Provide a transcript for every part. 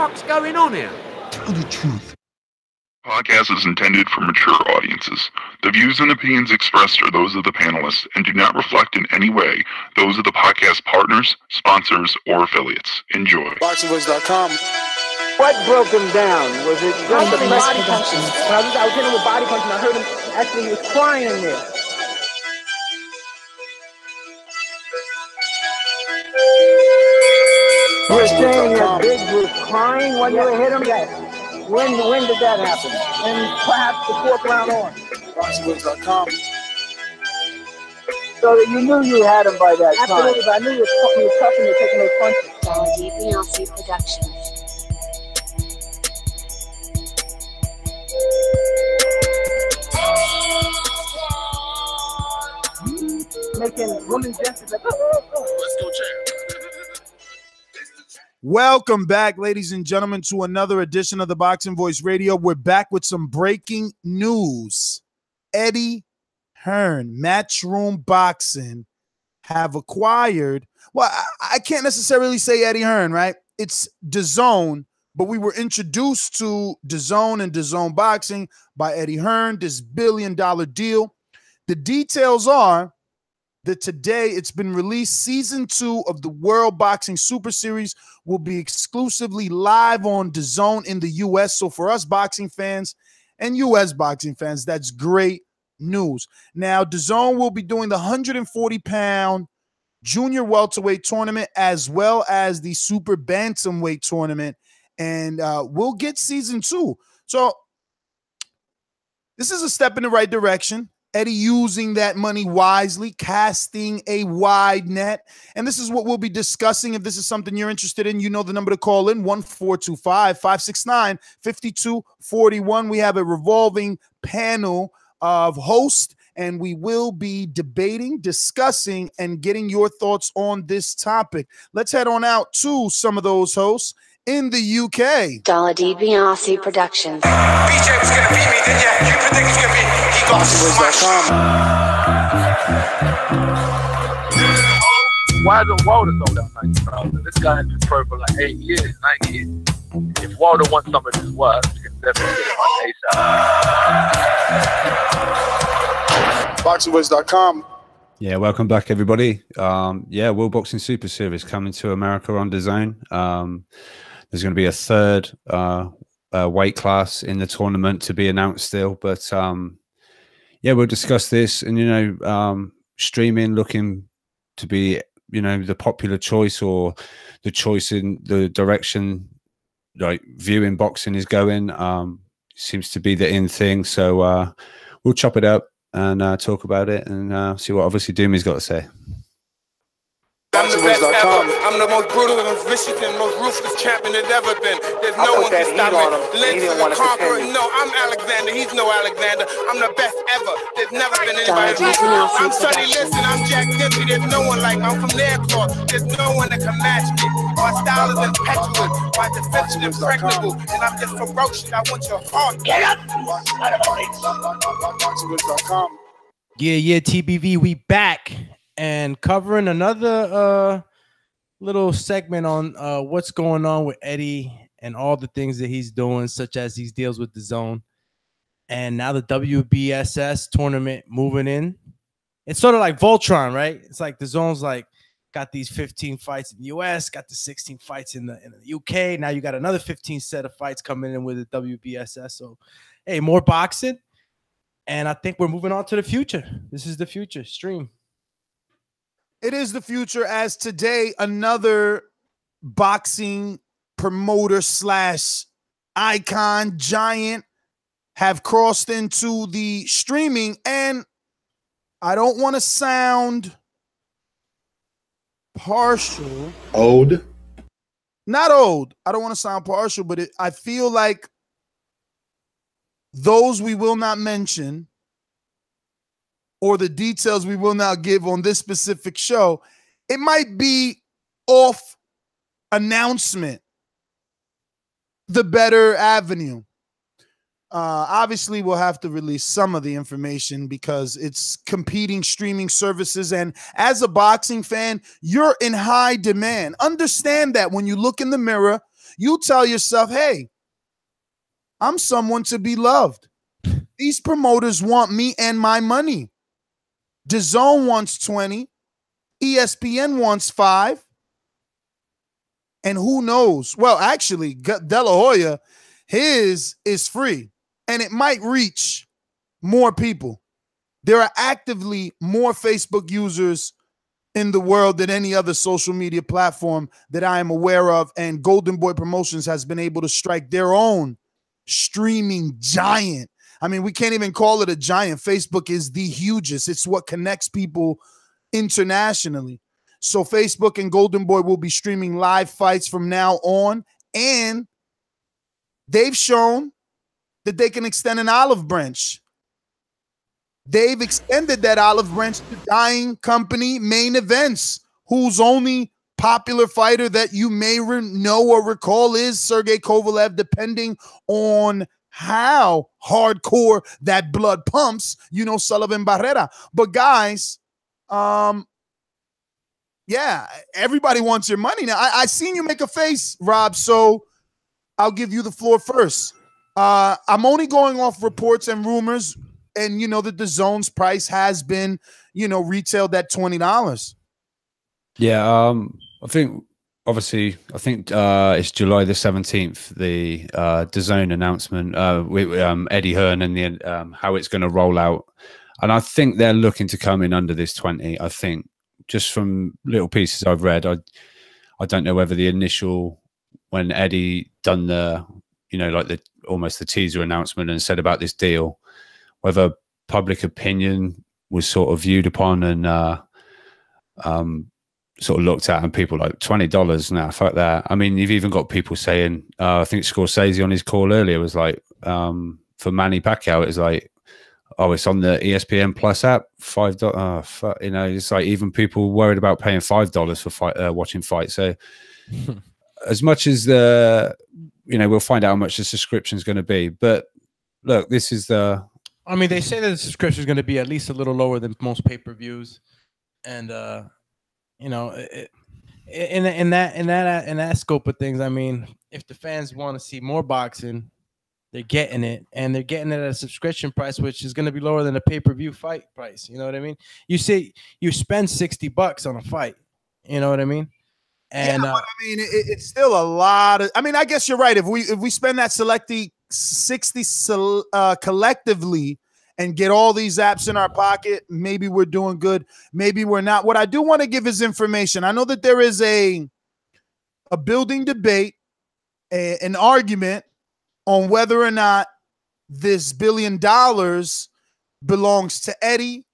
fuck's going on here? Tell the truth. Podcast is intended for mature audiences. The views and opinions expressed are those of the panelists and do not reflect in any way those of the podcast partners, sponsors, or affiliates. Enjoy. ThaBoxingvoice.com. What broke him down? Was it just the the body punches? I was hitting him with body punches and I heard him actually, he was crying in there. You're saying that Big was crying when you hit him? Yes. When did that happen? And perhaps the fourth round on. ThaBoxingvoice.com. So that you knew you had him by that time. Absolutely, But I knew you was tough and you were taking those punches. WBSS Productions. Making women gestures like, oh. Let's go, champ. Welcome back, ladies and gentlemen, to another edition of the Boxing Voice Radio. We're back with some breaking news. Eddie Hearn, Matchroom Boxing, have acquired, well, I can't necessarily say Eddie Hearn, right? It's DAZN, but we were introduced to DAZN and DAZN Boxing by Eddie Hearn, this billion-dollar deal. The details are that today it's been released. Season 2 of the World Boxing Super Series will be exclusively live on DAZN in the U.S. So for us boxing fans and U.S. boxing fans, that's great news. Now, DAZN will be doing the 140-pound junior welterweight tournament as well as the super bantamweight tournament, and we'll get season 2. So this is a step in the right direction. Eddie using that money wisely, casting a wide net. And this is what we'll be discussing. If this is something you're interested in, you know the number to call in, 1-425-569-5241. We have a revolving panel of hosts, and we will be debating, discussing, and getting your thoughts on this topic. Let's head on out to some of those hosts in the UK. WBSS Productions. BJ was gonna beat me, then yeah, you predict he's gonna beat me. He lost. Why isn't Walter sold out 90,000? This guy has been pro for like 8 years, 9 years. If Walter wants some of his work, you can definitely get it on ASAP. ThaBoxingvoice.com. Yeah, welcome back, everybody. World Boxing Super Series coming to America on DAZN. There's going to be a third weight class in the tournament to be announced still, but we'll discuss this. And streaming looking to be the popular choice, or the choice in the direction like viewing boxing is going. Seems to be the in thing. So we'll chop it up and talk about it and see what obviously Doomy's got to say. I'm the best ever. I'm the most brutal and vicious and most ruthless champion there's ever been. There's no one to stop me. Lynch is the conqueror. No, I'm Alexander. He's no Alexander. I'm the best ever. There's never been anybody like me. I'm Sonny Liston. I'm Jack Dempsey. There's no one like me. I'm from Nairclaw. There's no one that can match me. My style is impetuous. My defense is impregnable. And I'm just ferocious. I want your heart. Get up! ThaBoxingvoice.com. Yeah, TBV, we back and covering another little segment on what's going on with Eddie and all the things that he's doing, such as these deals with DAZN. And now the WBSS tournament moving in. It's sort of like Voltron, right? It's like DAZN's like got these 15 fights in the US, got the 16 fights in the UK. Now you got another 15 set of fights coming in with the WBSS. So, hey, more boxing. And I think we're moving on to the future. This is the future. Stream. It is the future, as today another boxing promoter / icon giant have crossed into the streaming. And I don't want to sound partial. Old. Not old. I don't want to sound partial, but I feel like those we will not mention, or the details we will not give on this specific show, it might be off announcement, the better avenue. Obviously, we'll have to release some of the information because it's competing streaming services. And as a boxing fan, you're in high demand. Understand that when you look in the mirror, you tell yourself, hey, I'm someone to be loved. These promoters want me and my money. DAZN wants 20. ESPN wants 5. And who knows? Well, actually, De La Hoya, his is free. And it might reach more people. There are actively more Facebook users in the world than any other social media platform that I am aware of. And Golden Boy Promotions has been able to strike their own streaming giant. I mean, we can't even call it a giant. Facebook is the hugest. It's what connects people internationally. So Facebook and Golden Boy will be streaming live fights from now on. And they've shown that they can extend an olive branch. They've extended that olive branch to Dying Company Main Events, whose only popular fighter that you may know or recall is Sergey Kovalev, depending on how hardcore that blood pumps, you know, Sullivan Barrera. But guys, yeah, everybody wants your money now. I seen you make a face, Rob, so I'll give you the floor first. I'm only going off reports and rumors, and you know that the DAZN's price has been, you know, retailed at $20. Yeah, I think obviously, it's July the 17th, the DAZN announcement with Eddie Hearn and the how it's going to roll out, and I think they're looking to come in under this 20. I think, just from little pieces I've read, I don't know whether the initial, when Eddie done the, you know, like the almost the teaser announcement and said about this deal, whether public opinion was sort of viewed upon and sort of looked at, and people like $20 now, fuck that. I mean, you've even got people saying, I think Scorsese on his call earlier was like, for Manny Pacquiao, it's like, oh, it's on the ESPN Plus app, $5. Oh, fuck, you know, it's like even people worried about paying $5 for watching fights. So as much as the, you know, we'll find out how much the subscription is going to be. But look, this is the. I mean, they say that the subscription is going to be at least a little lower than most pay-per-views, and you know, in that scope of things, I mean, if the fans want to see more boxing, they're getting it, and they're getting it at a subscription price, which is going to be lower than a pay-per-view fight price. You know what I mean? You say you spend $60 on a fight. You know what I mean? And yeah, but I mean, it's still a lot of. I mean, I guess you're right. If we spend that 60 collectively and get all these apps in our pocket, maybe we're doing good. Maybe we're not. What I do want to give is information. I know that there is a building debate, an argument on whether or not this $1 billion belongs to Eddie.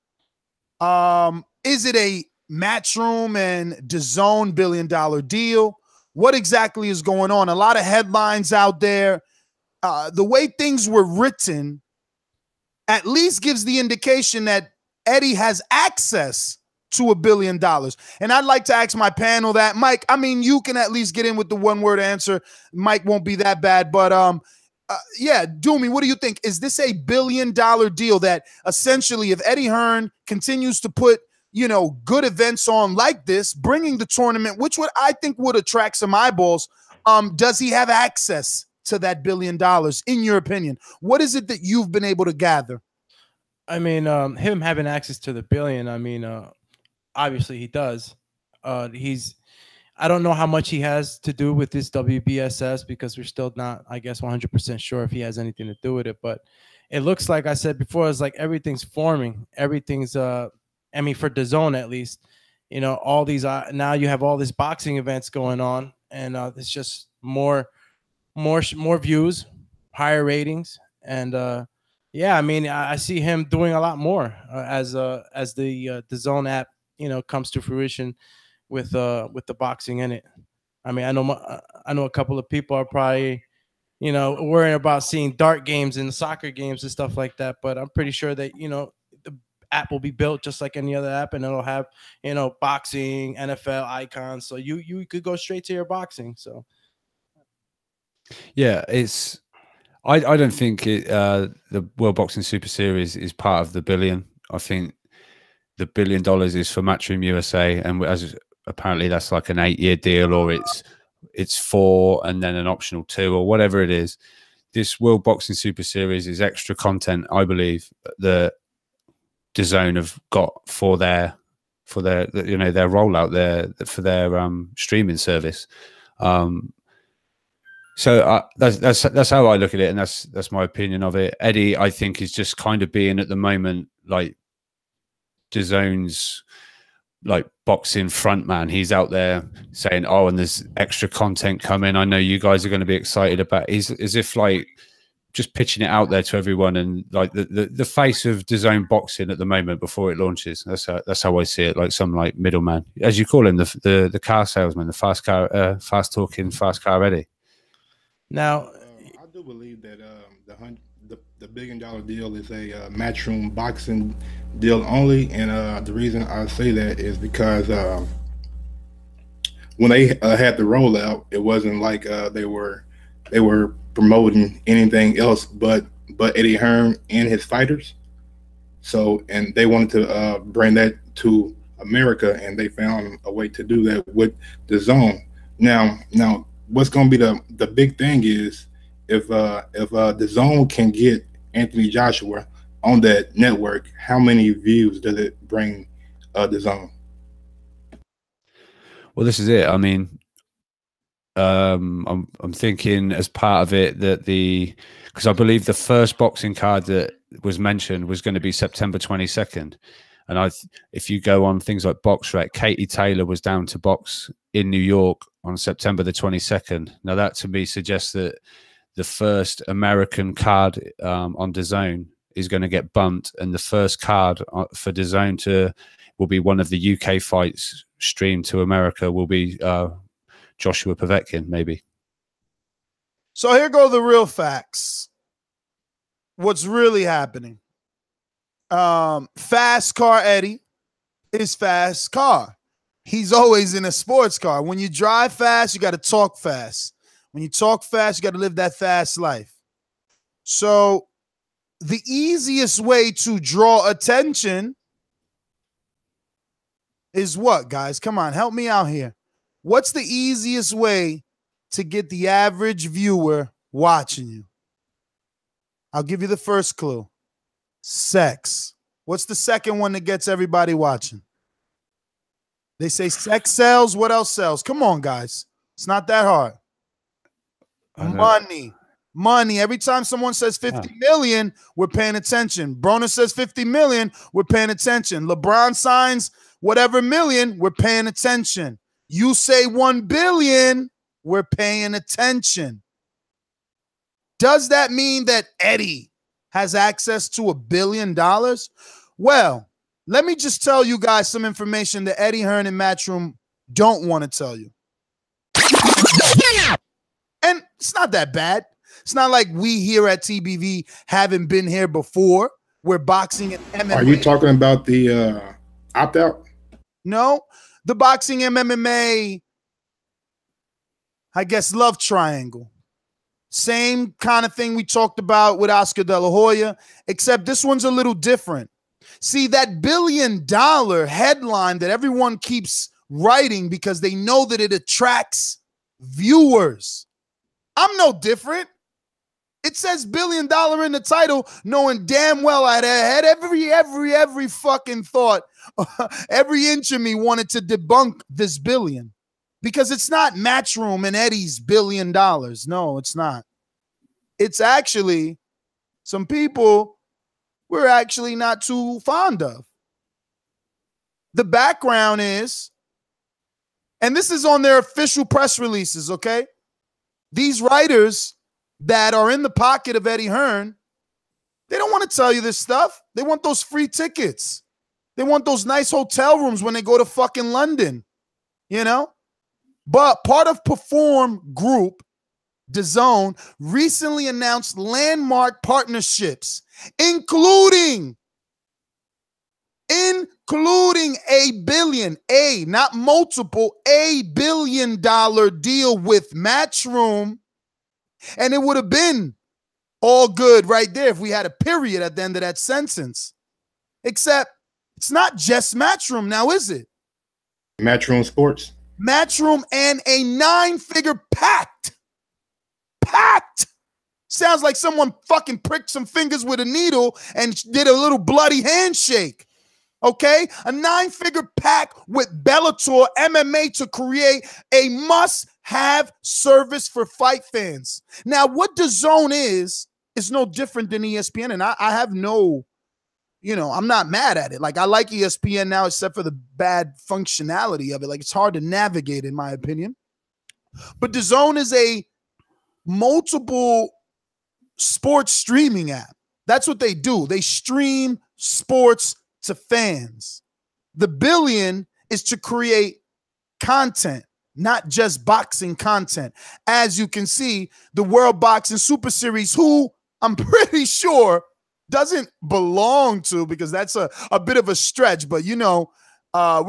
Is it a Matchroom and DAZN $1 billion deal? What exactly is going on? A lot of headlines out there. The way things were written at least gives the indication that Eddie has access to $1 billion. And I'd like to ask my panel that. Mike, I mean, you can at least get in with the one-word answer. Mike won't be that bad, but yeah, Doomy, what do you think? Is this a $1 billion deal that essentially, if Eddie Hearn continues to put, you know, good events on like this, bringing the tournament, which I think would attract some eyeballs, does he have access to that $1 billion, in your opinion? What is it that you've been able to gather? I mean, him having access to the $1 billion, I mean, obviously he does. I don't know how much he has to do with this WBSS, because we're still not, I guess, 100% sure if he has anything to do with it. But it looks like I said before, it's like everything's forming. Everything's, I mean, for DAZN at least, you know, all these, now you have all these boxing events going on, and it's just more views, higher ratings. And yeah, I mean, I see him doing a lot more as the DAZN app, you know, comes to fruition with the boxing in it. I mean, I know a couple of people are probably, you know, worrying about seeing dart games and soccer games and stuff like that, but I'm pretty sure that, you know, the app will be built just like any other app, and it'll have, you know, boxing, NFL icons, so you could go straight to your boxing. So yeah, it's I don't think the World Boxing Super Series is part of the $1 billion. I think the $1 billion is for Matchroom USA, and as apparently that's like an 8-year deal, or it's 4 and then an optional 2 or whatever it is. This World Boxing Super Series is extra content, I believe, that DAZN have got for their you know, their rollout there, for their streaming service. So that's how I look at it, and that's my opinion of it. Eddie, I think, is just kind of being at the moment like DAZN's like boxing front man. He's out there saying, "Oh, and there's extra content coming. I know you guys are going to be excited about." He's as if like just pitching it out there to everyone, and like the face of DAZN boxing at the moment before it launches. That's how I see it. Like some like middleman, as you call him, the car salesman, the fast car Eddie. Now, I do believe that the $1 billion deal is a matchroom boxing deal only, and the reason I say that is because when they had the rollout, it wasn't like they were promoting anything else but Eddie Hearn and his fighters. So, and they wanted to bring that to America, and they found a way to do that with DAZN. Now, what's going to be the big thing is if DAZN can get Anthony Joshua on that network, how many views does it bring DAZN? Well, this is it. I mean, I'm thinking as part of it that because I believe the first boxing card that was mentioned was going to be September 22nd. And if you go on things like BoxRec, Katie Taylor was down to box in New York on September the 22nd. Now that to me suggests that the first American card on DAZN is going to get bumped, and the first card for DAZN will be one of the UK fights streamed to America will be Joshua Povetkin, maybe. So here go the real facts. What's really happening? Fast car Eddie is fast car. He's always in a sports car. When you drive fast, you got to talk fast. When you talk fast, you got to live that fast life. So the easiest way to draw attention is what, guys? Come on, help me out here. What's the easiest way to get the average viewer watching you? I'll give you the first clue. Sex. What's the second one that gets everybody watching? They say sex sells. What else sells? Come on, guys. It's not that hard. Money. Money. Every time someone says 50 million, we're paying attention. Broner says 50 million, we're paying attention. LeBron signs whatever million, we're paying attention. You say 1 billion, we're paying attention. Does that mean that Eddie has access to $1 billion? Well, let me just tell you guys some information that Eddie Hearn and Matchroom don't want to tell you. And it's not that bad. It's not like we here at TBV haven't been here before. We're boxing and MMA. Are you talking about the opt-out? No, the boxing and MMA, I guess, love triangle. Same kind of thing we talked about with Oscar De La Hoya, except this one's a little different. See, that $1 billion headline that everyone keeps writing because they know that it attracts viewers. I'm no different. It says $1 billion in the title, knowing damn well I had every fucking thought, every inch of me wanted to debunk this billion. Because it's not Matchroom and Eddie's $1 billion. No, it's not. It's actually some people we're actually not too fond of. The background is, and this is on their official press releases, okay? These writers that are in the pocket of Eddie Hearn, they don't want to tell you this stuff. They want those free tickets. They want those nice hotel rooms when they go to fucking London, you know? But part of Perform Group, DAZN, recently announced landmark partnerships, including $1 billion, not multiple, $1 billion deal with Matchroom. And it would have been all good right there if we had a period at the end of that sentence. Except it's not just Matchroom now, is it? Matchroom Sports. Matchroom and a 9-figure pact. Sounds like someone fucking pricked some fingers with a needle and did a little bloody handshake. Okay? A 9-figure pact with Bellator MMA to create a must-have service for fight fans. Now, what DAZN is no different than ESPN, and I have no, I'm not mad at it. Like, I like ESPN now, except for the bad functionality of it. Like, it's hard to navigate, in my opinion. But DAZN is a multiple sports streaming app. That's what they do. They stream sports to fans. The billion is to create content, not just boxing content. As you can see, the World Boxing Super Series, who I'm pretty sure doesn't belong to, because that's a bit of a stretch, but we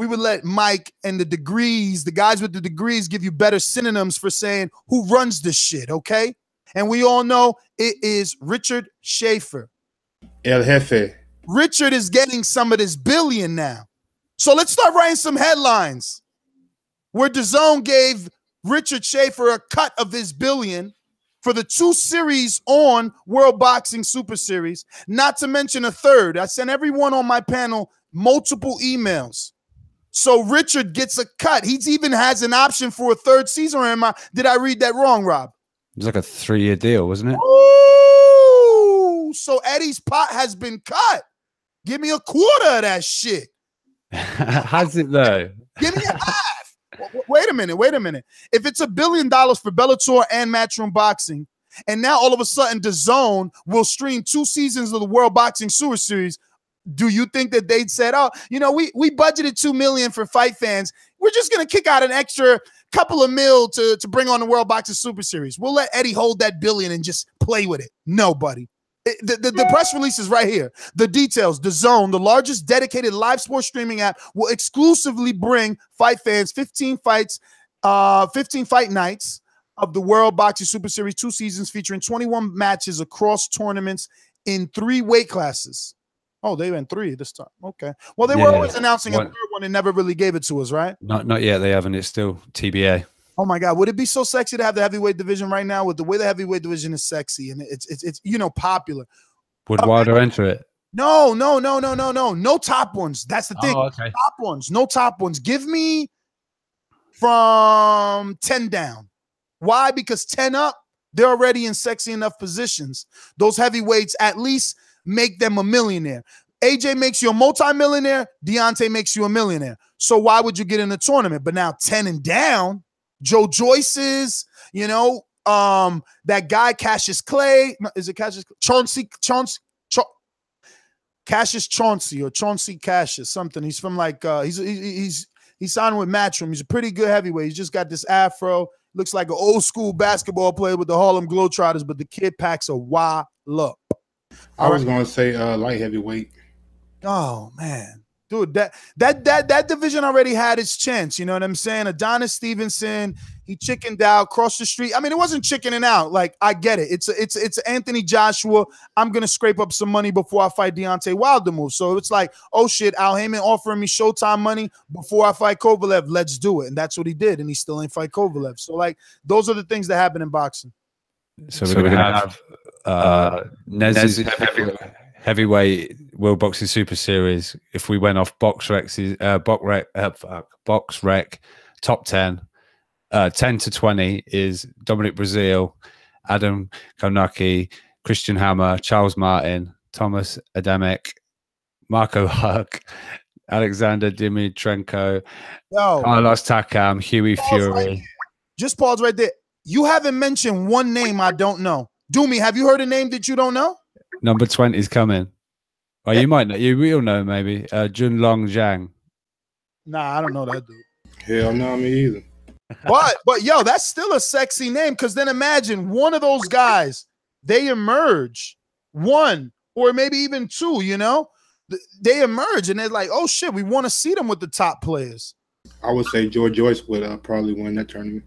would let Mike and the guys with the degrees give you better synonyms for saying who runs this shit, okay? And we all know it is Richard Schaefer. El Jefe. Richard is getting some of this billion now. So let's start writing some headlines where DAZN gave Richard Schaefer a cut of his billion for the 2 series on World Boxing Super Series, not to mention a third. I sent everyone on my panel multiple emails. So Richard gets a cut. He even has an option for a 3rd season. Did I read that wrong, Rob? It was like a 3-year deal, wasn't it? Ooh, so Eddie's pot has been cut. Give me a quarter of that shit. Has it though? Give me a half. Wait a minute. If it's $1 billion for Bellator and Matchroom Boxing, and now all of a sudden DAZN will stream 2 seasons of the World Boxing Super Series, do you think that they'd said, we budgeted $2 million for fight fans. We're just going to kick out an extra couple of mil to bring on the World Boxing Super Series. We'll let Eddie hold that billion and just play with it. Nobody. The press release is right here. The details: DAZN, the largest dedicated live sports streaming app, will exclusively bring fight fans 15 fight nights of the World Boxing Super Series, 2 seasons featuring 21 matches across tournaments in 3 weight classes. Oh, they went 3 this time. Okay. Well, they were always announcing a 3rd one and never really gave it to us, right? Not yet. They haven't. It's still TBA. Oh my God, would it be so sexy to have the heavyweight division right now? With the way the heavyweight division is sexy and it's popular. Would Wilder enter it? No. No top ones. That's the thing. Oh, okay. Top ones. No top ones. Give me from 10 down. Why? Because 10 up, they're already in sexy enough positions. Those heavyweights at least make them a millionaire. AJ makes you a multimillionaire. Deontay makes you a millionaire. So why would you get in the tournament? But now 10 and down, Joe Joyce's, that guy Cassius Clay. Is it Cassius? Cassius Chauncey or Chauncey Cassius, something. He's from he's signed with Matchroom. He's a pretty good heavyweight. He's just got this afro. Looks like an old school basketball player with the Harlem Globetrotters, but the kid packs a wallop. I was going to say light heavyweight. Oh man, dude, that division already had its chance. You know what I'm saying? Adonis Stevenson, he chickened out, crossed the street. I mean, it wasn't chickening out. Like, I get it. It's Anthony Joshua. I'm gonna scrape up some money before I fight Deontay Wilder move. So it's like, oh shit, Al Heyman offering me Showtime money before I fight Kovalev. Let's do it. And that's what he did. And he still ain't fight Kovalev. So like, those are the things that happen in boxing. So we're gonna have Nez's heavyweight World Boxing Super Series. If we went off BoxRec top 10, 10 to 20 is Dominic Breazeale, Adam Kownacki, Christian Hammer, Charles Martin, Thomas Adamek, Marco Huck, Alexander Dimitrenko, Carlos Takam, Huey Fury. Just pause right there. You haven't mentioned one name I don't know. Doomy, have you heard a name that you don't know? Number 20 is coming. Oh, you might know. You will know, maybe. Junlong Zhang. Nah, I don't know that dude. Hell no, me either. But yo, that's still a sexy name, because then imagine one of those guys, they emerge, one or maybe even two, they emerge and they're like, oh shit, we want to see them with the top players. I would say George Joyce would probably win that tournament.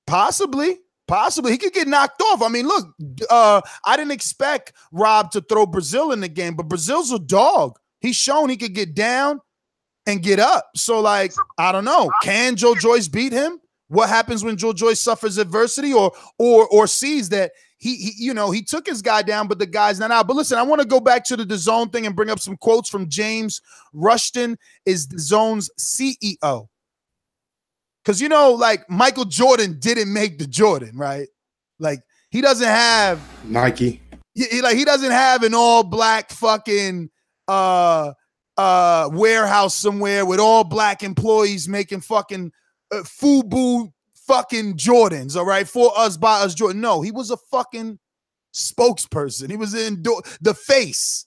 Possibly. He could get knocked off. I mean, look, I didn't expect Rob to throw Breazeale in the game, but Breazeale's a dog. He's shown he could get down. and get up. So, like, I don't know. Can Joe Joyce beat him? What happens when Joe Joyce suffers adversity or sees that he took his guy down, but the guy's not out? But listen, I want to go back to the DAZN thing and bring up some quotes from James Rushton, is DAZN's CEO. Because, like, Michael Jordan didn't make the Jordan, right? Like, he doesn't have Nike. He doesn't have an all black fucking warehouse somewhere with all black employees making fucking FUBU fucking Jordans, all right, for us, by us Jordan. No, he was a fucking spokesperson. He was in the face.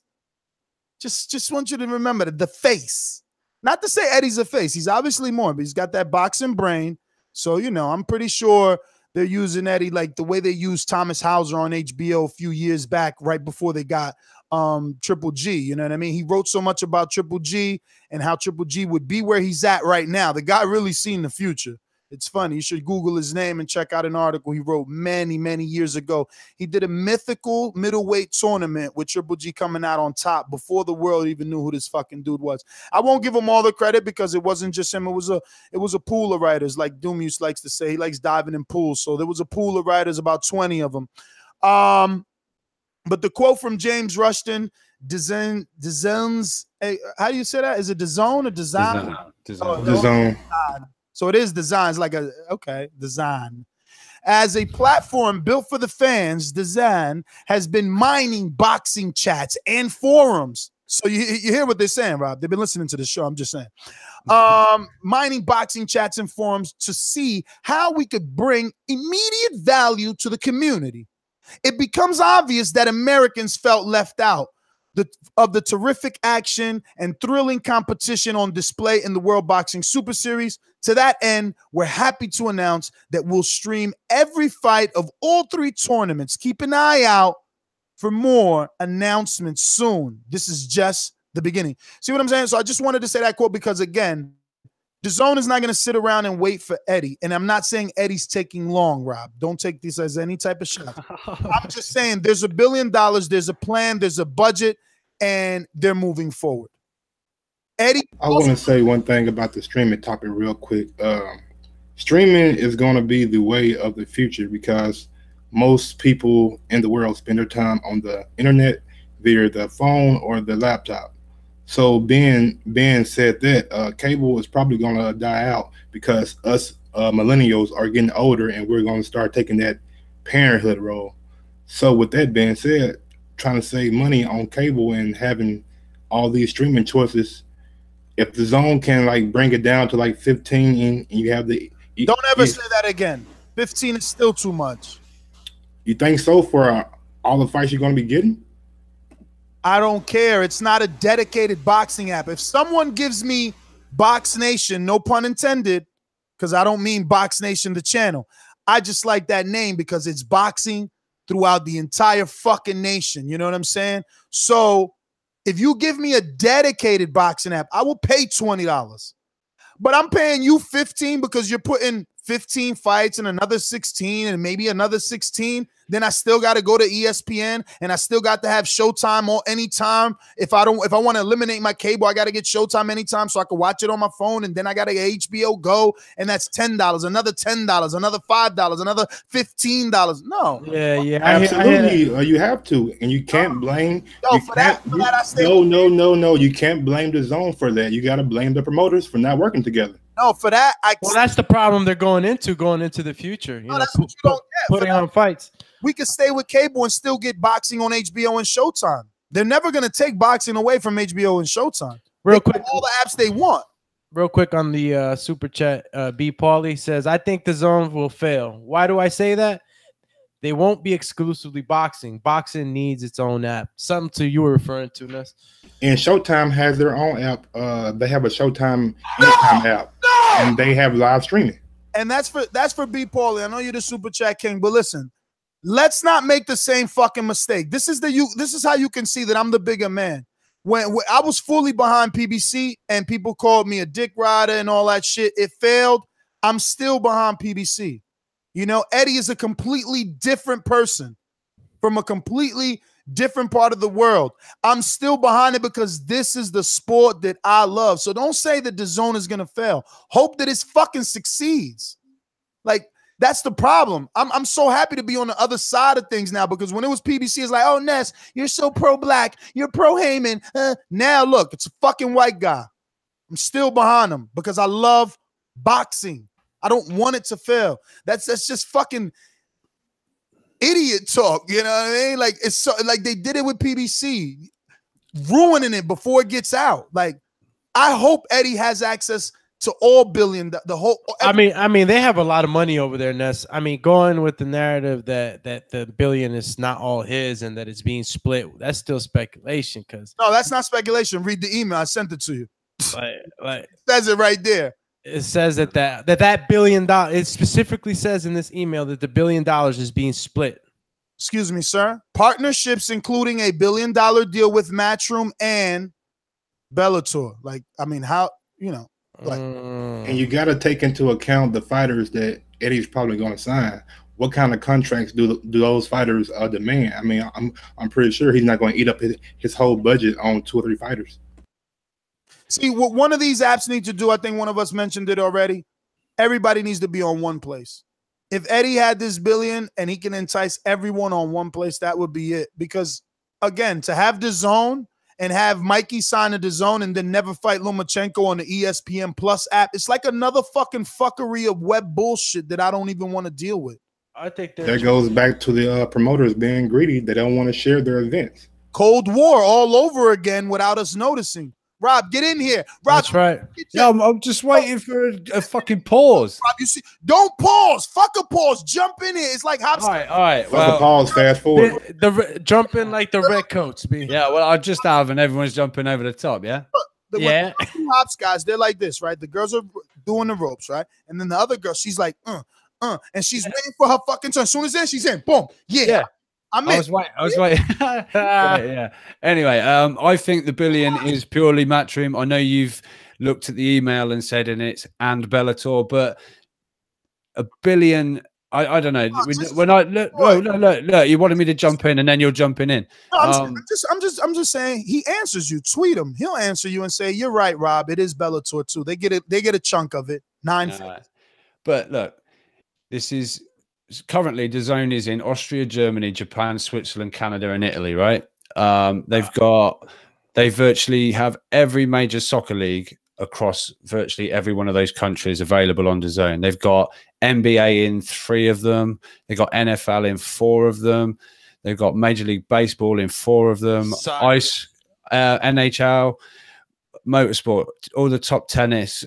Just want you to remember that, the face. Not to say Eddie's a face. He's obviously more, but he's got that boxing brain. So, I'm pretty sure they're using Eddie like the way they used Thomas Hauser on HBO a few years back, right before they got Triple G. You know what I mean? He wrote so much about Triple G and how Triple G would be where he's at right now. The guy really seen the future. It's funny. You should Google his name and check out an article he wrote many, many years ago. He did a mythical middleweight tournament with Triple G coming out on top before the world even knew who this fucking dude was. I won't give him all the credit because it wasn't just him. It was a pool of writers, like Doomuse likes to say. He likes diving in pools. So there was a pool of writers, about 20 of them. But the quote from James Rushton, DAZN's, how do you say that? Is it DAZN or DAZN? DAZN. So it is DAZN. It's like DAZN. As a platform built for the fans, DAZN has been mining boxing chats and forums. So you hear what they're saying, Rob. They've been listening to the show. I'm just saying. Mining boxing chats and forums to see how we could bring immediate value to the community. It becomes obvious that Americans felt left out of the terrific action and thrilling competition on display in the World Boxing Super Series. To that end, we're happy to announce that we'll stream every fight of all 3 tournaments. Keep an eye out for more announcements soon. This is just the beginning. See what I'm saying? So I just wanted to say that quote because, again, DAZN is not going to sit around and wait for Eddie. And I'm not saying Eddie's taking long, Rob. Don't take this as any type of shot. I'm just saying there's $1 billion, there's a plan, there's a budget, and they're moving forward. Eddie? I want to say one thing about the streaming topic real quick. Streaming is going to be the way of the future because most people in the world spend their time on the internet via the phone or the laptop. So being said that, cable is probably going to die out because us millennials are getting older and we're going to start taking that parenthood role. So with that being said, trying to save money on cable and having all these streaming choices, if the DAZN can like bring it down to like 15 and you have the... Don't ever say that again. 15 is still too much. You think so for all the fights you're going to be getting? I don't care. It's not a dedicated boxing app. If someone gives me Box Nation, no pun intended, because I don't mean Box Nation, the channel. I just like that name because it's boxing throughout the entire fucking nation. You know what I'm saying? So if you give me a dedicated boxing app, I will pay $20. But I'm paying you $15 because you're putting 15 fights and another 16 and maybe another 16. Then I still got to go to ESPN and I still got to have Showtime or anytime. If I want to eliminate my cable, I got to get Showtime anytime so I can watch it on my phone. And then I got to get HBO Go, and that's $10, another $10, another $5, another $15. No. Yeah. Absolutely. You have to, and you can't blame. No, you can't blame the DAZN for that. You got to blame the promoters for not working together. No, for that, well, that's the problem they're going into the future. You know, putting on fights. We could stay with cable and still get boxing on HBO and Showtime. They're never going to take boxing away from HBO and Showtime. Real quick, all the apps they want. Real quick on the super chat, B. Paulie says, "I think the DAZN will fail. Why do I say that? They won't be exclusively boxing. Boxing needs its own app." Something to you were referring to, Ness. And Showtime has their own app. They have a Showtime app, and they have live streaming. And that's for B. Paulie. I know you're the super chat king, but listen, let's not make the same fucking mistake. This is how you can see that I'm the bigger man. When I was fully behind PBC and people called me a dick rider and all that shit, it failed. I'm still behind PBC. You know, Eddie is a completely different person. from a completely different part of the world. I'm still behind it because this is the sport that I love. So don't say that DAZN is going to fail. Hope that it fucking succeeds. Like, that's the problem. I'm so happy to be on the other side of things now, because when it was PBC, it's like, oh, Ness, you're so pro-black. You're pro-Heyman. Now, look, it's a fucking white guy. I'm still behind him because I love boxing. I don't want it to fail. That's just fucking idiot talk. You know what I mean? Like, it's so, like they did it with PBC, ruining it before it gets out. Like, I hope Eddie has access to all billion, the whole. I mean, they have a lot of money over there, Ness. I mean, going with the narrative that the billion is not all his and that it's being split, that's still speculation. Because no, that's not speculation. Read the email. I sent it to you. Like it says it right there. It says that $1 billion. It specifically says in this email that the $1 billion is being split. Excuse me, sir. Partnerships including a $1 billion deal with Matchroom and Bellator. Like, I mean, how, you know. Like, and you got to take into account the fighters that Eddie's probably going to sign. What kind of contracts do those fighters demand? I mean, I'm pretty sure he's not going to eat up his whole budget on 2 or 3 fighters. See, what one of these apps need to do, I think one of us mentioned it already. Everybody needs to be on one place. If Eddie had this $1 billion and he can entice everyone on one place, that would be it. Because again, to have DAZN and have Mikey sign a DAZN and then never fight Lomachenko on the ESPN Plus app, it's like another fucking fuckery of web bullshit that I don't even want to deal with. I think that goes back to the promoters being greedy. They don't want to share their events. Cold War all over again without us noticing. Rob, get in here. Rob, that's right. Yeah, I'm just waiting for a fucking pause. Rob, you see, don't pause. Fuck a pause. Jump in here. It's like all right. Fuck a pause. Fast forward. Jump in like the red coats. Yeah. Well, I just have, and everyone's jumping over the top. Yeah. Yeah. The two hops guys, they're like this, right? The girls are doing the ropes, right? And then the other girl, she's like, and she's waiting for her fucking turn. As soon as then she's in, boom, yeah. I was waiting. Yeah. Anyway, I think the $1 billion is purely Matchroom. I know you've looked at the email and said in it and Bellator, but $1 billion. I don't know. When I look, you wanted me to jump in, and then you're jumping in. No, I'm just saying. He answers you. Tweet him. He'll answer you and say, "You're right, Rob. It is Bellator too. They get it. They get a chunk of it. 9. But look, this is. Currently, DAZN is in Austria, Germany, Japan, Switzerland, Canada, and Italy, right? They virtually have every major soccer league across virtually every one of those countries available on DAZN. They've got NBA in 3 of them. They've got NFL in 4 of them. They've got Major League Baseball in 4 of them. Ice, NHL, motorsport, all the top tennis,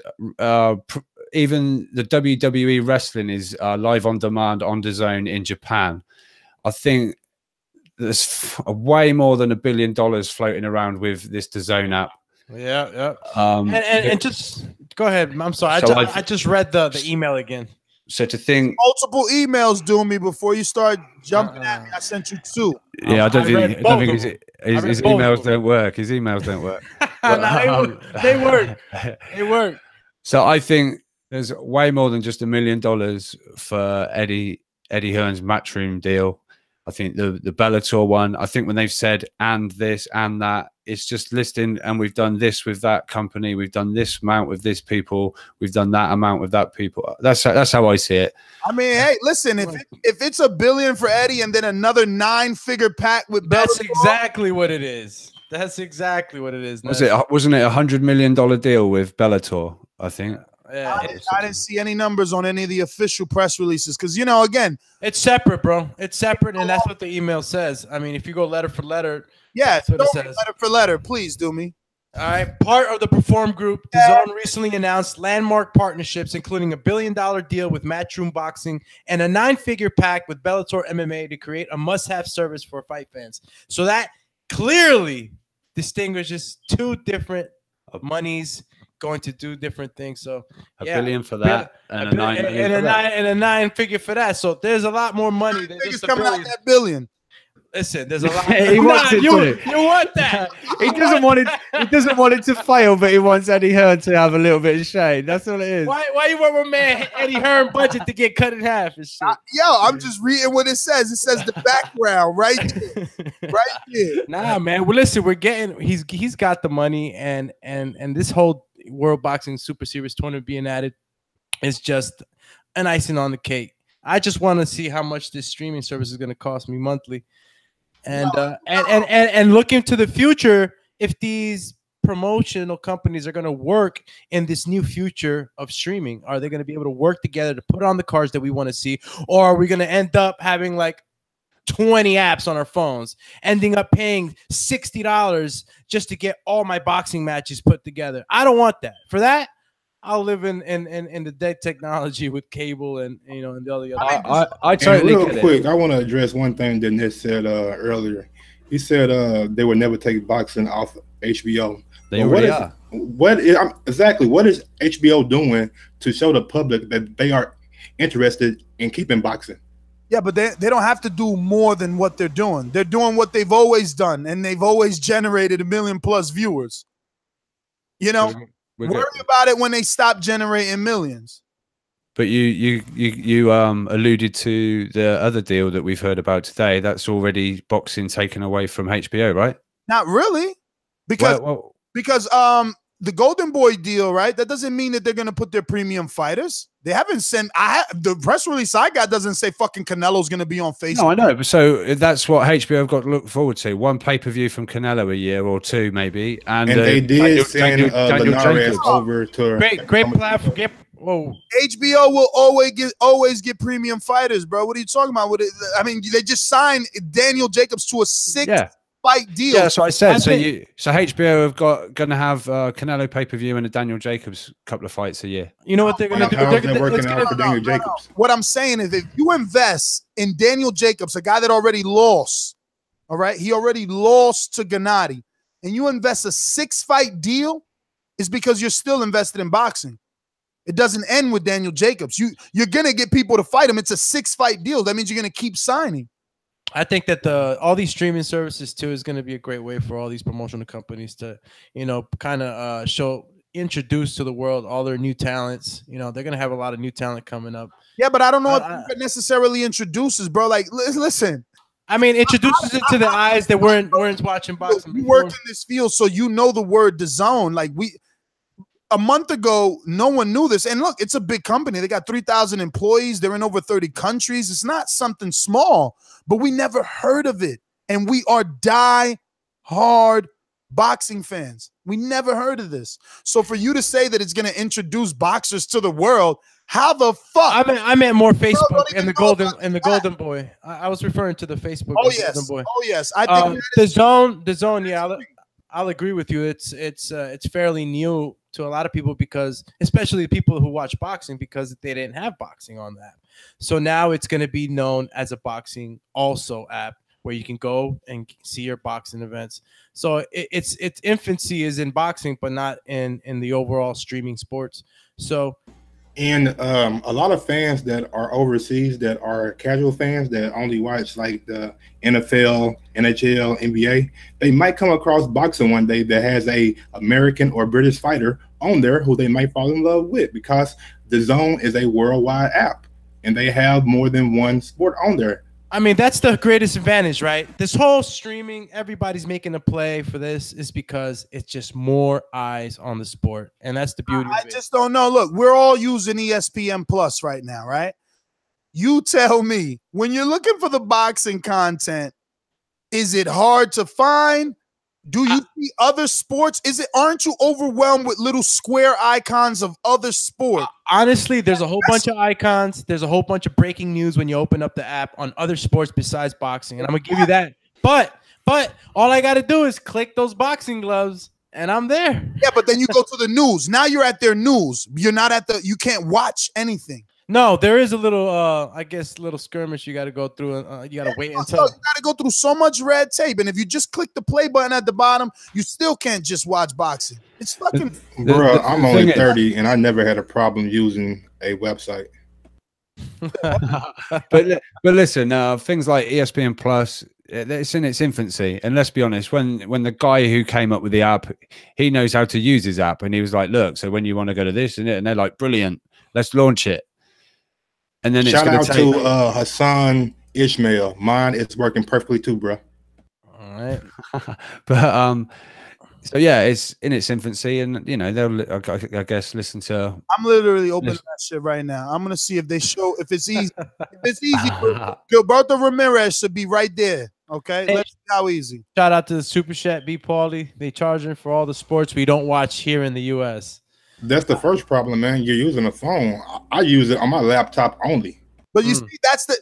even the WWE wrestling is live on demand on DAZN in Japan. I think there's way more than $1 billion floating around with this DAZN app. Yeah. And just go ahead. I'm sorry. I just read the email again. So to think multiple emails doing me before you start jumping at me. I sent you 2. Yeah, I don't think his emails don't work. His emails don't work. They work. They work. So I think there's way more than just $1 million for Eddie Hearn's Matchroom deal. I think the Bellator one, I think when they've said and this and that, it's just listing, and we've done this with that company, we've done this amount with this people, we've done that amount with that people. That's how I see it. I mean, hey, listen, if it's $1 billion for Eddie and then another 9-figure pack with that's Bellator, exactly what it is. That's exactly what it is. Wasn't it $100 million deal with Bellator? I think. Yeah, I didn't see any numbers on any of the official press releases because, you know, again, it's separate, bro. It's separate, and that's what the email says. I mean, if you go letter for letter, yeah, that's what it says. Letter for letter, please do me. All right, part of the Perform Group, DAZN recently announced landmark partnerships, including a $1 billion deal with Matchroom Boxing and a 9-figure pack with Bellator MMA to create a must-have service for fight fans. So that clearly distinguishes 2 different monies going to do different things. So $1 billion for that, and a 9 million and a 9-figure for that. So there's a lot more money than just $1 billion. Coming out that $1 billion. Listen, there's a lot. He wants it you to. You want that? He doesn't want it. He doesn't want it to fail, but he wants Eddie Hearn to have a little bit of shade. That's all it is. Why you want my man Eddie Hearn budget to get cut in half and shit? Yo, I'm just reading what it says. It says the background right there. Right there. Nah, man. Well, listen, we're getting. He's got the money, and this whole World Boxing Super Series tournament being added is just an icing on the cake. I just want to see how much this streaming service is going to cost me monthly. And look into the future if these promotional companies are going to work in this new future of streaming. Are they going to be able to work together to put on the cards that we want to see, or are we going to end up having like 20 apps on our phones, ending up paying $60 just to get all my boxing matches put together? I don't want that. For that, I'll live in the dead technology with cable and and the other. I totally real get quick. it. I want to address one thing that Nick said earlier. He said they would never take boxing off HBO. They already are. What is HBO doing to show the public that they are interested in keeping boxing? Yeah, but they don't have to do more than what they're doing. They're doing what they've always done, and they've always generated 1 million+ viewers. Worry about it when they stop generating millions. But you alluded to the other deal that we've heard about today. That's already boxing taken away from HBO, right? Not really, because the Golden Boy deal, right? That doesn't mean that they're going to put their premium fighters. They haven't sent. The press release I got doesn't say fucking Canelo's going to be on Facebook. No, I know. But so that's what HBO have got to look forward to. One pay-per-view from Canelo a year or two, maybe. And they did send Linares over to great platform. Whoa. HBO will always get premium fighters, bro. What are you talking about? I mean, they just signed Daniel Jacobs to a 6-fight deal. Yeah, that's what I said. So HBO have going to have Canelo pay-per-view and a Daniel Jacobs couple of fights a year. You know what they're going to do? They're working out for Daniel Jacobs. What I'm saying is, if you invest in Daniel Jacobs, a guy that already lost, all right, he already lost to Gennady, and you invest a 6-fight deal, is because you're still invested in boxing. It doesn't end with Daniel Jacobs. You're going to get people to fight him. It's a 6-fight deal. That means you're going to keep signing. I think that all these streaming services too is going to be a great way for all these promotional companies to, kind of introduce to the world all their new talents. They're going to have a lot of new talent coming up. Yeah, but I don't know if it necessarily introduces, bro. Like, listen. I mean, introduces it to the eyes that weren't watching boxing. You work in this field, so you know the word DAZN. Like a month ago, no one knew this. And look, it's a big company. They got 3,000 employees. They're in over 30 countries. It's not something small, but we never heard of it. And we are die-hard boxing fans. We never heard of this. So for you to say that it's going to introduce boxers to the world, how the fuck? I meant more Facebook and the Golden Boy. I was referring to the Facebook. Oh yes. Golden Boy. Oh yes. I think the zone. Yeah, I'll agree with you. It's fairly new to a lot of people, because especially the people who watch boxing, because they didn't have boxing on that. So now it's going to be known as a boxing also app where you can go and see your boxing events. So its infancy is in boxing, but not in the overall streaming sports. So. And a lot of fans that are overseas, that are casual fans that only watch like the NFL, NHL, NBA, they might come across boxing one day that has a American or British fighter on there who they might fall in love with, because DAZN is a worldwide app and they have more than one sport on there. I mean, that's the greatest advantage, right? This whole streaming, everybody's making a play for this, is because it's just more eyes on the sport. And that's the beauty of it. I just don't know. Look, we're all using ESPN Plus right now, right? You tell me, when you're looking for the boxing content, is it hard to find? Do you see other sports? Aren't you overwhelmed with little square icons of other sports? Honestly, there's a whole bunch of icons. There's a whole bunch of breaking news when you open up the app on other sports besides boxing. And I'm going to give you that. But all I got to do is click those boxing gloves and I'm there. Yeah, but then you go to the news. Now you're at their news. You're not at you can't watch anything. No, there is a little, I guess, little skirmish you got to go through. You got to wait until. You got to go through so much red tape. And if you just click the play button at the bottom, you still can't just watch boxing. It's fucking. Bro, I'm only 30 and I never had a problem using a website. but listen, things like ESPN Plus, it's in its infancy. And let's be honest, when the guy who came up with the app, he knows how to use his app, and he was like, look, so when you want to go to this and it, and they're like, brilliant, let's launch it. And then shout it's out to Hassan Ishmael. Mine is working perfectly too, bro. All right. But so yeah, it's in its infancy, and you know they'll, I guess, listen to. I'm literally opening that shit right now. I'm gonna see if they show if it's easy. If it's easy, Gilberto Ramirez should be right there. Okay, Hey, let's see how easy. Shout out to the Super Chat B Paulie. They charging for all the sports we don't watch here in the U.S. That's the first problem, man. You're using a phone. I use it on my laptop only. But you see, that's the.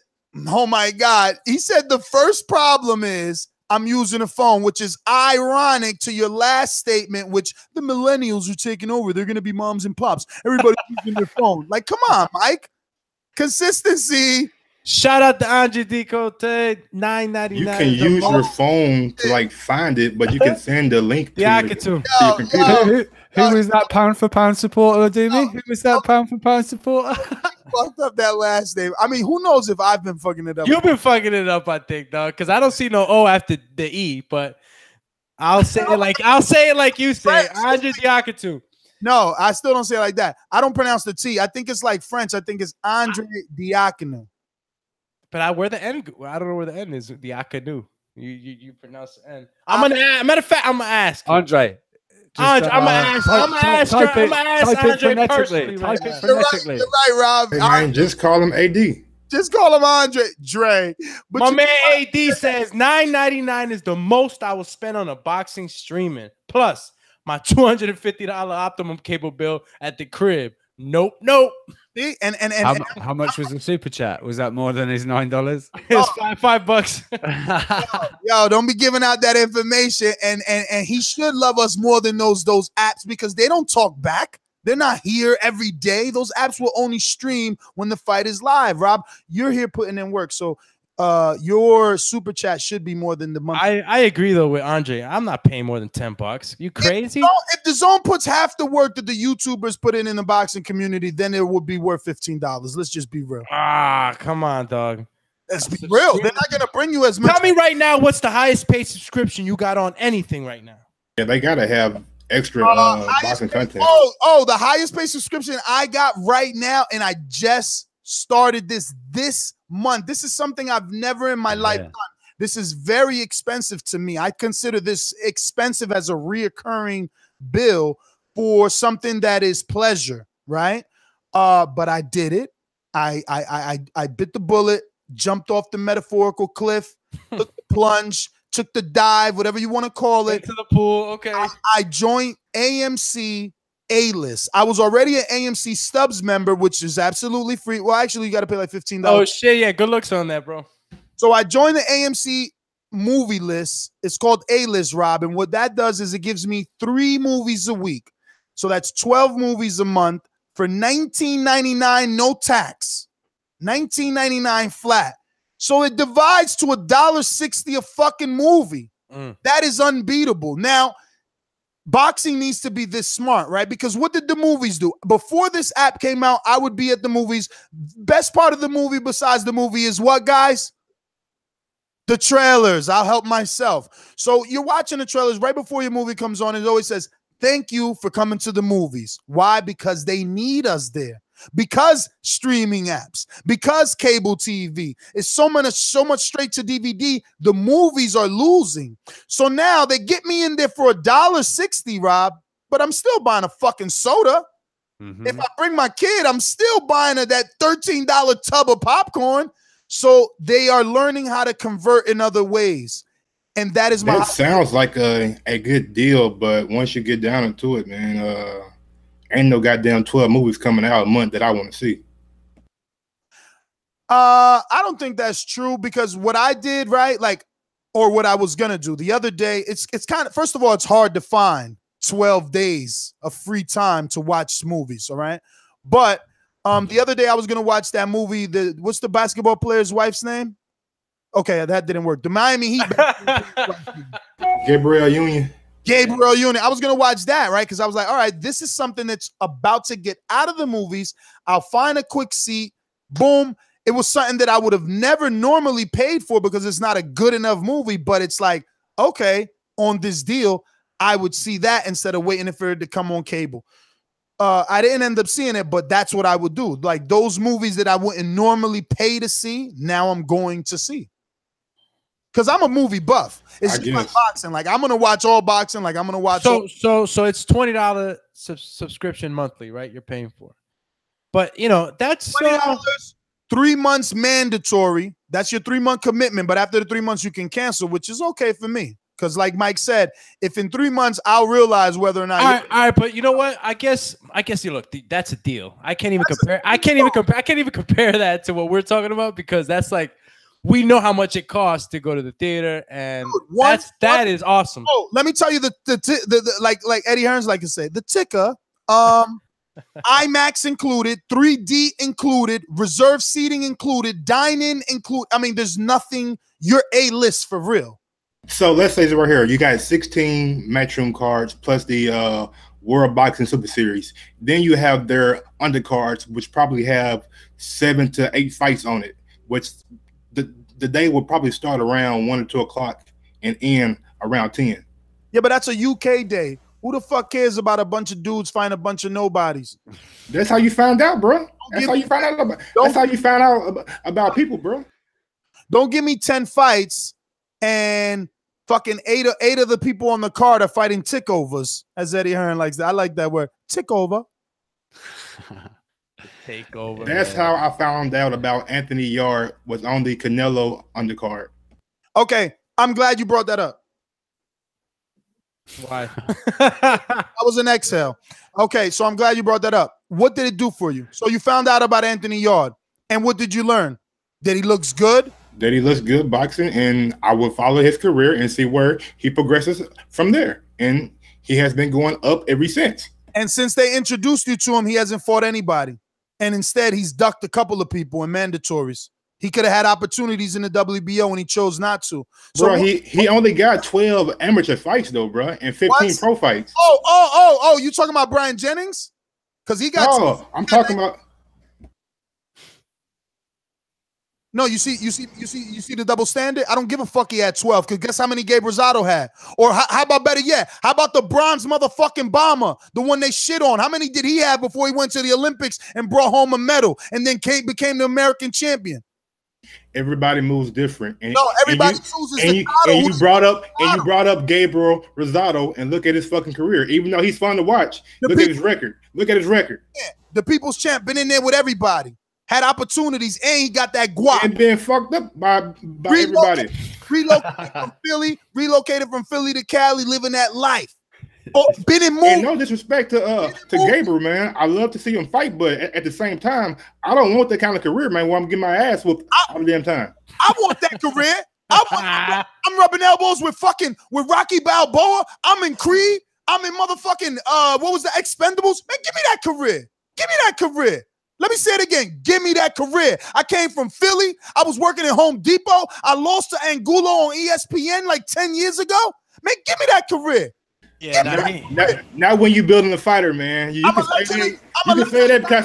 Oh my God, he said the first problem is I'm using a phone, which is ironic to your last statement, which the millennials are taking over. They're going to be moms and pops. Everybody's using their phone. Like, come on, Mike. Consistency. Shout out to Andre Decote, $9.99. You can use your phone to like find it, but you can send the link to your computer. Who was that pound for pound supporter, Doomy? Who was that pound for pound supporter? Fucked up that last name. I mean, who knows if I've been fucking it up? You've been fucking it up, I think, dog. Because I don't see no O after the E, but I'll say it like you say, Andre Diakatu. No, I still don't say it like that. I don't pronounce the T. I think it's like French. I think it's Andre Diakanu. But where the N? I don't know where the N is. Diakanu. You pronounce the N. Matter of fact, I'm gonna ask Andre. I'm gonna ask Andre personally. Type it phonetically. You're right, Rob. Hey, man, just call him AD. Just call him Andre Dre. But my man AD says $9.99 is the most I will spend on a boxing streaming. Plus my $250 Optimum cable bill at the crib. Nope. See? How much was the super chat? Was that more than his $9? It's $5. Yo, don't be giving out that information. And he should love us more than those apps because they don't talk back. They're not here every day. Those apps will only stream when the fight is live. Rob, you're here putting in work. So your super chat should be more than the month. I agree though with Andre. I'm not paying more than $10. You crazy? If the zone puts half the work that the YouTubers put in the boxing community, then it would be worth $15. Let's just be real. Come on, dog. Let's be real. They're not gonna bring you as much. Tell me right now, what's the highest paid subscription you got on anything right now? Yeah, they gotta have extra boxing content. The highest paid subscription I got right now, and I just started this month. This is something I've never in my life done. This is very expensive to me. I consider this expensive as a reoccurring bill for something that is pleasure, right? But I did it. I bit the bullet, jumped off the metaphorical cliff, took the plunge, took the dive, whatever you want to call it. To the pool, okay. I joined AMC A-list. I was already an AMC Stubs member, which is absolutely free. Well, actually, you got to pay like $15. Oh, shit, yeah. Good looks on that, bro. So I joined the AMC movie list. It's called A-list, Rob. And what that does is it gives me 3 movies a week. So that's 12 movies a month for $19.99, no tax. $19.99 flat. So it divides to $1.60 a fucking movie. That is unbeatable. Now, boxing needs to be this smart, right? Because what did the movies do? Before this app came out, I would be at the movies. Best part of the movie besides the movie is what, guys? The trailers. I'll help myself. So you're watching the trailers right before your movie comes on. It always says, thank you for coming to the movies. Why? Because they need us there. Because streaming apps, because cable TV is so much straight to DVD, the movies are losing. So now they get me in there for $1.60, Rob, but I'm still buying a fucking soda. If I bring my kid, I'm still buying that $13 tub of popcorn. So they are learning how to convert in other ways. And that is That sounds like a good deal, but once you get down into it, man, ain't no goddamn 12 movies coming out a month that I want to see. I don't think that's true because what I did, right, like, or what I was gonna do the other day, it's kind of, first of all, it's hard to find 12 days of free time to watch movies, all right? But the other day I was gonna watch that movie. What's the basketball player's wife's name? Okay, that didn't work. The Miami Heat. Gabriel Union. I was going to watch that, right? Because I was like, all right, this is something that's about to get out of the movies. I'll find a quick seat. Boom. it was something that I would have never normally paid for because it's not a good enough movie. But it's like, okay, on this deal, I would see that instead of waiting for it to come on cable. I didn't end up seeing it, but that's what I would do. Like those movies that I wouldn't normally pay to see, now I'm going to see. Because I'm a movie buff. It's just like boxing. Like I'm gonna watch all boxing. Like I'm gonna watch. So it's $20 subscription monthly, right? You're paying for, but you know that's $20, 3 months mandatory. That's your 3 month commitment. But after the 3 months, you can cancel, which is okay for me. Because like Mike said, if in 3 months I'll realize whether or not. All right, but you know what? I guess you look. That's a deal. I can't even compare. I can't even compare that to what we're talking about because that's like we know how much it costs to go to the theater, and that is awesome. Oh, let me tell you the like Eddie Hearn's like to say the ticker. IMAX included, 3D included, reserve seating included, dine-in included. I mean, there's nothing. You're A-list for real. So let's say right here, you got 16 matchroom cards plus the World Boxing Super Series. Then you have their undercards, which probably have 7 to 8 fights on it, which the day will probably start around 1 or 2 o'clock and end around 10. Yeah, but that's a UK day. Who the fuck cares about a bunch of dudes fighting a bunch of nobodies? That's how you found out, bro. That's how you found out about people, bro. Don't give me 10 fights and fucking eight of the people on the card are fighting tickovers, as Eddie Hearn likes that. I like that word, tickover. Takeover. That's how I found out about Anthony Yard was on the Canelo undercard. Okay, I'm glad you brought that up. Why? That was an exhale. Okay, so I'm glad you brought that up. What did it do for you? So you found out about Anthony Yard, and what did you learn? That he looks good? That he looks good boxing, and I will follow his career and see where he progresses from there. And he has been going up ever since. And since they introduced you to him, he hasn't fought anybody. And instead, he's ducked a couple of people in mandatories. He could have had opportunities in the WBO and he chose not to. So bro, he only got 12 amateur fights though, bro, and 15 pro fights. Oh, you talking about Brian Jennings? Because he got. No, I'm talking about. No, you see the double standard. I don't give a fuck. He had 12. Because guess how many Gabe Rosado had? Or how about better yet? How about the bronze motherfucking bomber, the one they shit on? How many did he have before he went to the Olympics and brought home a medal and then became the American champion? Everybody moves different. And, no, everybody chooses and you brought up Gabriel Rosado and look at his fucking career. Even though he's fun to watch, look at his record. Look at his record. Yeah, the people's champ been in there with everybody. Had opportunities, and he got that guap. And been fucked up by everybody. Relocated from Philly to Cali, living that life. Oh, been in movies. And no disrespect to Gabriel, man. I love to see him fight, but at the same time, I don't want that kind of career, man, where I'm getting my ass whooped all the damn time. I want that career. I'm rubbing elbows with Rocky Balboa. I'm in Creed. I'm in motherfucking what was the Expendables? Man, give me that career. Give me that career. Let me say it again. Give me that career. I came from Philly. I was working at Home Depot. I lost to Angulo on ESPN like 10 years ago. Man, give me that career. Yeah, now when you building a fighter, man, you can say that because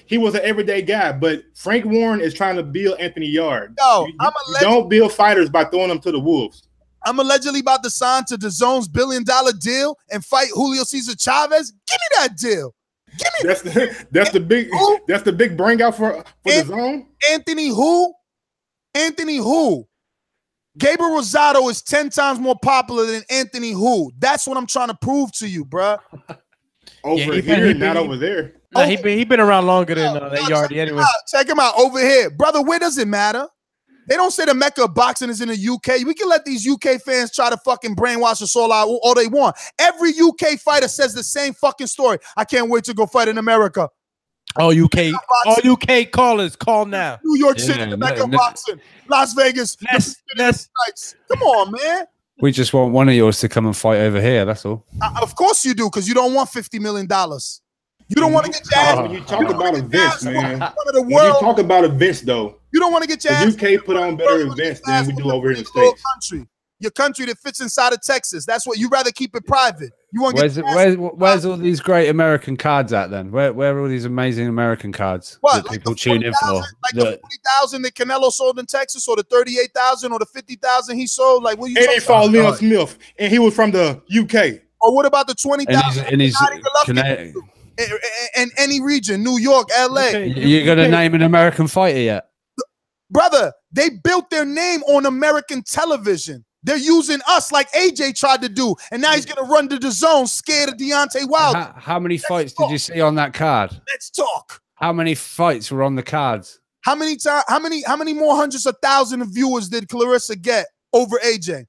he was an everyday guy. But Frank Warren is trying to build Anthony Yard. No, you don't build fighters by throwing them to the wolves. I'm allegedly about to sign to DAZN's $1 billion deal and fight Julio Cesar Chavez. Give me that deal. That's the big bring out for DAZN. Anthony who? Gabriel Rosado is 10 times more popular than Anthony who. That's what I'm trying to prove to you, bruh. Over here, not over there. Nah, he been around longer than that Yard anyway. Check him out over here, brother. Where does it matter? They don't say the Mecca of boxing is in the UK. We can let these UK fans try to fucking brainwash us all they want. Every UK fighter says the same fucking story. I can't wait to go fight in America. All UK callers, call now. New York City, the Mecca of boxing. Las Vegas. Come on, man. We just want one of yours to come and fight over here. That's all. Of course you do, because you don't want $50 million. You don't want to get jazzed. When you talk about events, man. When you talk about events, though, you don't want to get jazzed. The UK put on better events than we do over here in the States. Country. your country that fits inside of Texas. That's what you rather keep it private. You want where's all these great American cards at then? Where are all these amazing American cards that people tune in for? Like the 40,000 that Canelo sold in Texas, or the 38,000, or the 50,000 he sold. Like what you? And he fought Leon Smith, and he was from the UK. Or what about the 20,000? And he's in any region, New York, LA. You're gonna name an American fighter yet? Brother, they built their name on American television. They're using us like AJ tried to do, and now he's gonna run to the zone, scared of Deontay Wilder. How many fights did you see on that card? Let's talk. How many fights were on the cards? How many more hundreds of thousands of viewers did Clarissa get over AJ?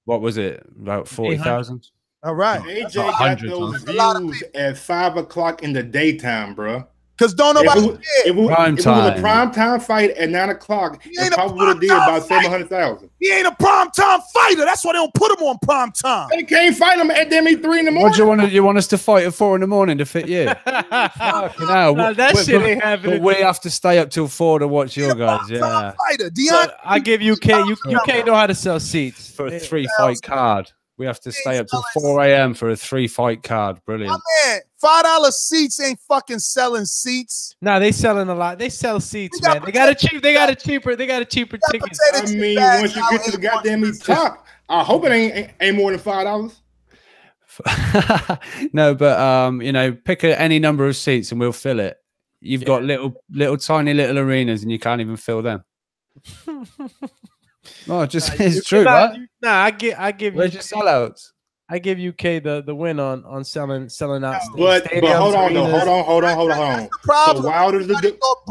What was it? About 40,000. All right. AJ got those views at 5 o'clock in the daytime, bro. Because don't nobody If it was a prime time fight at 9 o'clock, it probably would have did about 700,000. He ain't a prime time fighter. That's why they don't put him on prime time. They can't fight him at them 3 in the morning. What do you want us to fight at 4 in the morning to fit you? Fucking hell. No, that shit ain't happening. But we have to stay up till 4 to watch your guys. Yeah. Fighter. So I give UK. UK know how to sell seats for a 3-fight card. We have to stay up till 4 a.m. for a 3-fight card. Brilliant. My man, $5 seats ain't fucking selling seats. No, they selling a lot. They sell seats, man. They got a cheaper tickets. I mean, once you get to the goddamn top, I hope it ain't more than $5. No, but pick any number of seats and we'll fill it. You've got little tiny little arenas and you can't even fill them. No, it's true, right? Nah, I give. Where's your sellouts? I give UK the win on selling out. But hold on.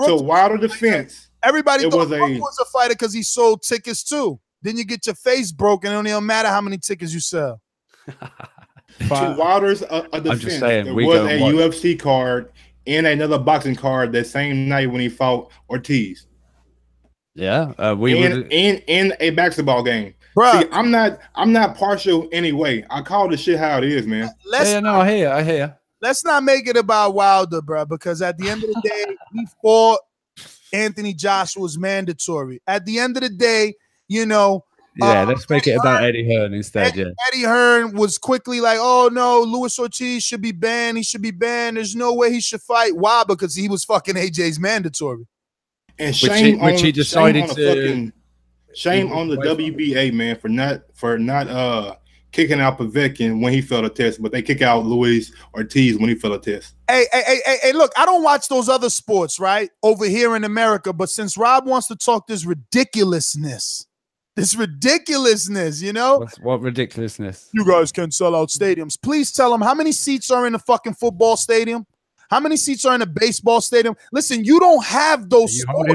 So Wilder defense. Everybody thought he was a fighter because he sold tickets too. Then you get your face broken, and it don't matter how many tickets you sell. To Wilder's defense, I'm just saying, there was a UFC card and another boxing card that same night when he fought Ortiz. Yeah, in a basketball game. Bruh. See, I'm not partial anyway. I call the shit how it is, man. I hear. Let's not make it about Wilder, bro, because at the end of the day, he fought Anthony Joshua's mandatory. At the end of the day, let's make it about Eddie Hearn instead. Eddie Hearn was quickly like, oh no, Luis Ortiz should be banned. He should be banned. There's no way he should fight. Why? Because he was fucking AJ's mandatory. And shame on the WBA, man, for not kicking out Povetkin when he failed a test, but they kick out Luis Ortiz when he failed a test. Hey, look, I don't watch those other sports, right, over here in America, but since Rob wants to talk this ridiculousness, What ridiculousness? You guys can sell out stadiums. Please tell them how many seats are in the fucking football stadium? How many seats are in a baseball stadium? Listen, you don't have those sports.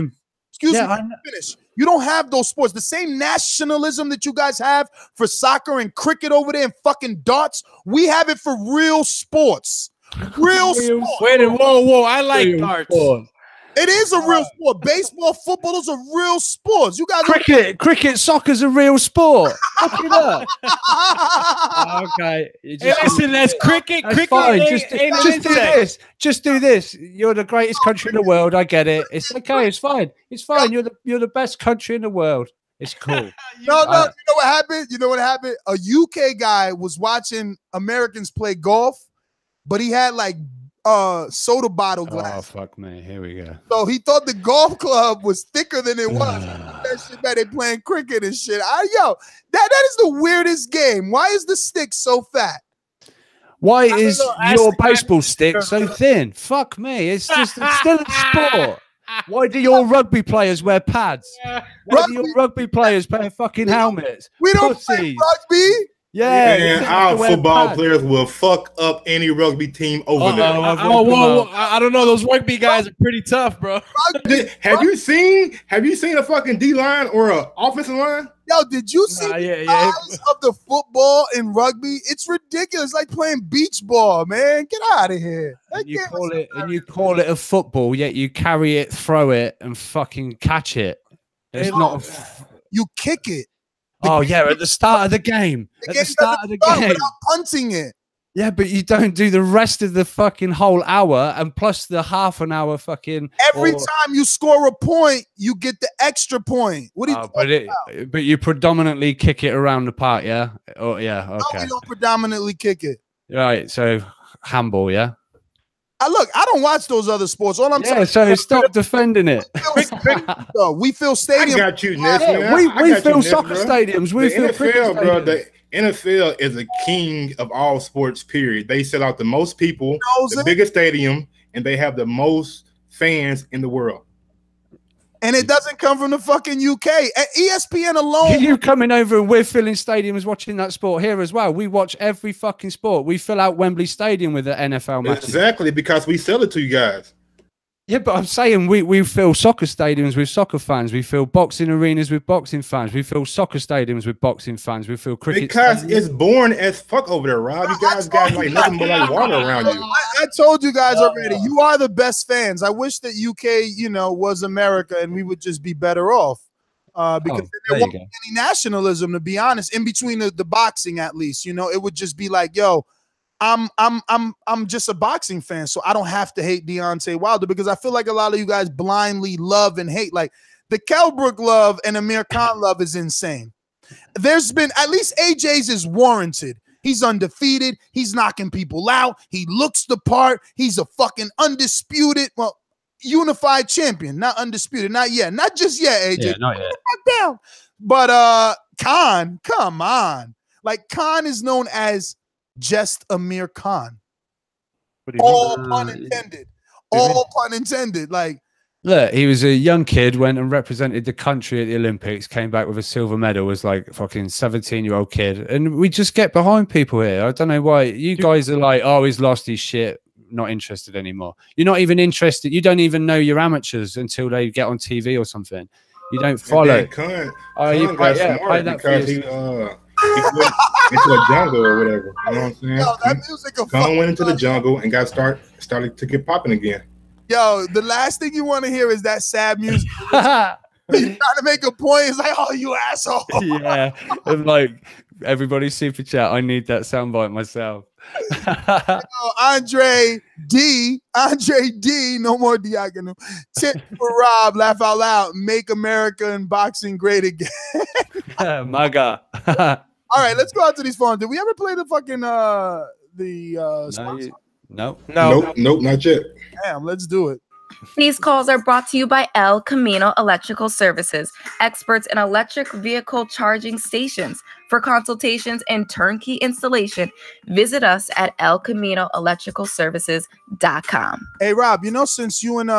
Excuse me, finish. You don't have those sports. The same nationalism that you guys have for soccer and cricket over there and fucking darts, we have it for real sports. Real sports. Wait, whoa. I like darts. It is a real sport. Baseball, football, those are real sports. You guys cricket, soccer's a real sport. Look it up. Okay. Listen, that's cricket. Cricket fine. Just do this. You're the greatest country in the world. I get it. It's okay. It's fine. It's fine. You're the best country in the world. It's cool. No. You know what happened? A UK guy was watching Americans play golf, but he had like soda bottle glass. Oh fuck me! Here we go. So he thought the golf club was thicker than it was. That shit that they playing cricket and shit. That is the weirdest game. Why is the stick so fat? Why is your baseball stick so thin? Fuck me! It's still a sport. Why do your rugby players wear pads? Why do your rugby players wear fucking helmets? We don't play rugby. Yeah, our football players will fuck up any rugby team over there. I don't know. Those rugby guys are pretty tough, bro. Have you seen a fucking D line or an offensive line? Yo, did you see the size of the football in rugby? It's ridiculous. It's like playing beach ball, man. Get out of here. You call it a football, yet you carry it, throw it, and fucking catch it. It's not. You kick it. At the start of the game. At the start of the game. Without punting it. Yeah, but you don't do the rest of the fucking whole hour and plus the half an hour fucking. Every time you score a point, you get the extra point. What are you talking about? But you predominantly kick it around the park, yeah? Oh, yeah, No, okay. we don't predominantly kick it. Right, so handball, yeah? Look, I don't watch those other sports. All I'm saying, so stop defending it. We fill stadiums. I got you, Ness, man. We fill soccer stadiums. We fill NFL, bro. The NFL is a king of all sports, period. They sell out the most people, the biggest stadium, and they have the most fans in the world. And it doesn't come from the fucking UK. ESPN alone. You coming over and we're filling stadiums watching that sport here as well. We watch every fucking sport. We fill out Wembley Stadium with the NFL matches. Exactly, because we sell it to you guys. Yeah, but I'm saying we fill soccer stadiums with soccer fans. We fill boxing arenas with boxing fans. We fill soccer stadiums with boxing fans. We fill cricket because stadiums. It's boring as fuck over there, Rob. You guys got like nothing but like water around you. I told you guys already. You are the best fans. I wish that UK, was America and we would just be better off. Because there won't be any nationalism, to be honest, in between the boxing at least. It would just be like, yo, I'm just a boxing fan, so I don't have to hate Deontay Wilder because I feel like a lot of you guys blindly love and hate. Like the Kell Brook love and Amir Khan love is insane. There's been at least AJ's is warranted. He's undefeated. He's knocking people out. He looks the part. He's a fucking undisputed, unified champion. Not undisputed, not yet. Not just yet, AJ. Yeah, not yet. Down. But Khan, come on. Like Khan is known as just Amir Khan. All pun intended. All pun intended. Like, look, he was a young kid, went and represented the country at the Olympics, came back with a silver medal, was like fucking 17-year-old kid. And we just get behind people here. I don't know why. You guys are like, oh, he's lost his shit. Not interested anymore. You're not even interested. You don't even know you're amateurs until they get on TV or something. You don't follow. Khan got smart because he went into a jungle or whatever. You know what I'm saying? Yo, that music Khan went into the jungle and started to get popping again. Yo, the last thing you want to hear is that sad music. He's trying to make a point. It's like, oh, you asshole. Yeah. I'm like, everybody super chat. I need that soundbite myself. Yo, Andre D, no more Diagonal. Tip for Rob, laugh out loud. Make America and boxing great again. MAGA. All right, let's go out to these phones. Did we ever play the fucking Nope, not yet. Damn, let's do it. These calls are brought to you by El Camino Electrical Services, experts in electric vehicle charging stations. For consultations and turnkey installation, visit us at elcaminoelectricalservices.com. Hey, Rob, since you and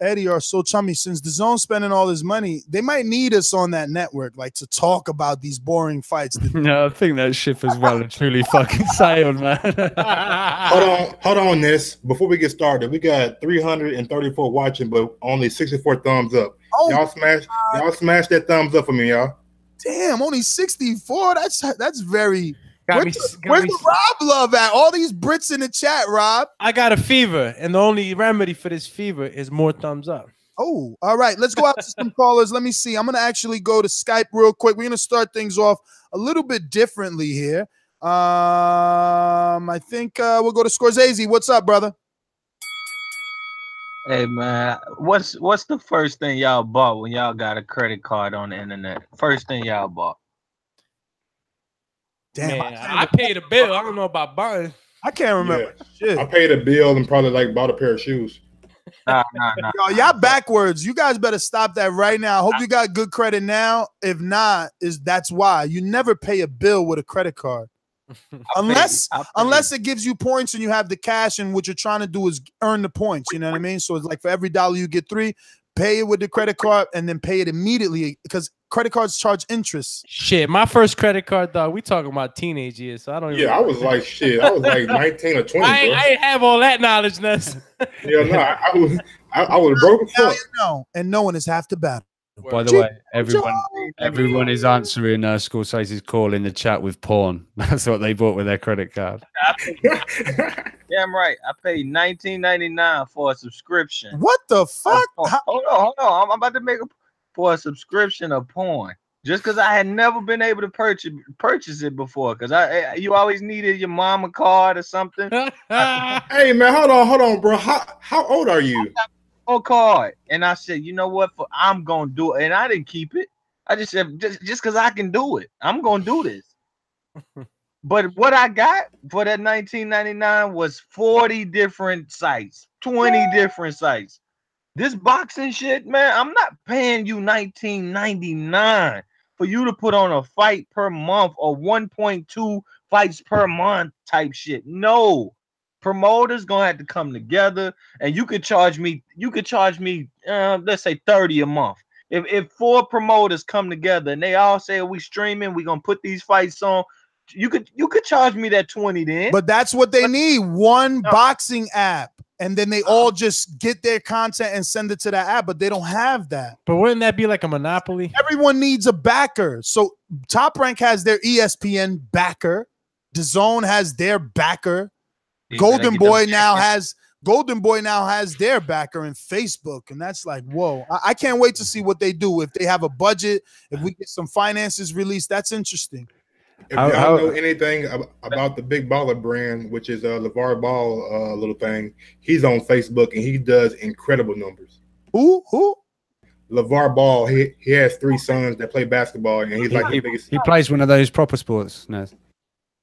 Eddie are so chummy, since DAZN spending all this money, they might need us on that network, like to talk about these boring fights. No, I think that ship has well and truly fucking sailed, man. Hold on, Ness. Before we get started, we got 334 watching, but only 64 thumbs up. Oh, y'all smash that thumbs up for me, y'all. Damn, only 64. That's very. Where's the Rob love at? All these Brits in the chat, Rob. I got a fever, and the only remedy for this fever is more thumbs up. Oh, all right. Let's go out to some callers. Let me see. I'm gonna actually go to Skype real quick. We're gonna start things off a little bit differently here. I think we'll go to Scorsese. What's up, brother? Hey man, what's the first thing y'all bought when y'all got a credit card on the internet? First thing y'all bought? Damn, man, I paid a bill. I don't know about buying. I can't remember. Yeah. Shit. I paid a bill and probably like bought a pair of shoes. Nah. Yo, y'all backwards. You guys better stop that right now. I hope you got good credit now. If not, that's why. You never pay a bill with a credit card. Unless it gives you points and you have the cash, and what you're trying to do is earn the points. You know what I mean? So it's like for every $1 you get 3, pay it with the credit card and then pay it immediately because credit cards charge interest. Shit, my first credit card, dog. We talking about teenage years, so I don't. Yeah, I was like shit. I was like 19 or 20. I ain't have all that knowledge, Ness. Yeah, no, I was broke as fuck. And knowing is half the battle. By the way, everyone is answering Scorsese's call in the chat with porn. That's what they bought with their credit card. Damn right. I paid $19.99 for a subscription. What the fuck? Hold on. I'm about to make for a subscription of porn. Just because I had never been able to purchase it before, because you always needed your mama card or something. Hey man, hold on, bro. How old are you? No card, and I said, you know what? I'm gonna do it, and I didn't keep it. I just said, just because I can do it, I'm gonna do this. But what I got for that 1999 was 40 different sites, 20 different sites. This boxing shit, man, I'm not paying you $19.99 for you to put on a fight per month or 1.2 fights per month type shit. No. Promoters gonna have to come together, and you could charge me, let's say 30 a month. If 4 promoters come together and they all say we streaming, we gonna put these fights on, you could charge me that 20 then. But that's what they need, one boxing app. And then they all just get their content and send it to that app, but they don't have that. But wouldn't that be like a monopoly? Everyone needs a backer. So Top Rank has their ESPN backer. DAZN has their backer. Golden Boy now has their backer in Facebook, and that's like, whoa! I can't wait to see what they do. If they have a budget, if we get some finances released, that's interesting. If y'all know anything about the Big Baller brand, which is LeVar Ball little thing, he's on Facebook and he does incredible numbers. Who? LeVar Ball. He has 3 sons that play basketball, and he's like the biggest. He plays one of those proper sports. Nez.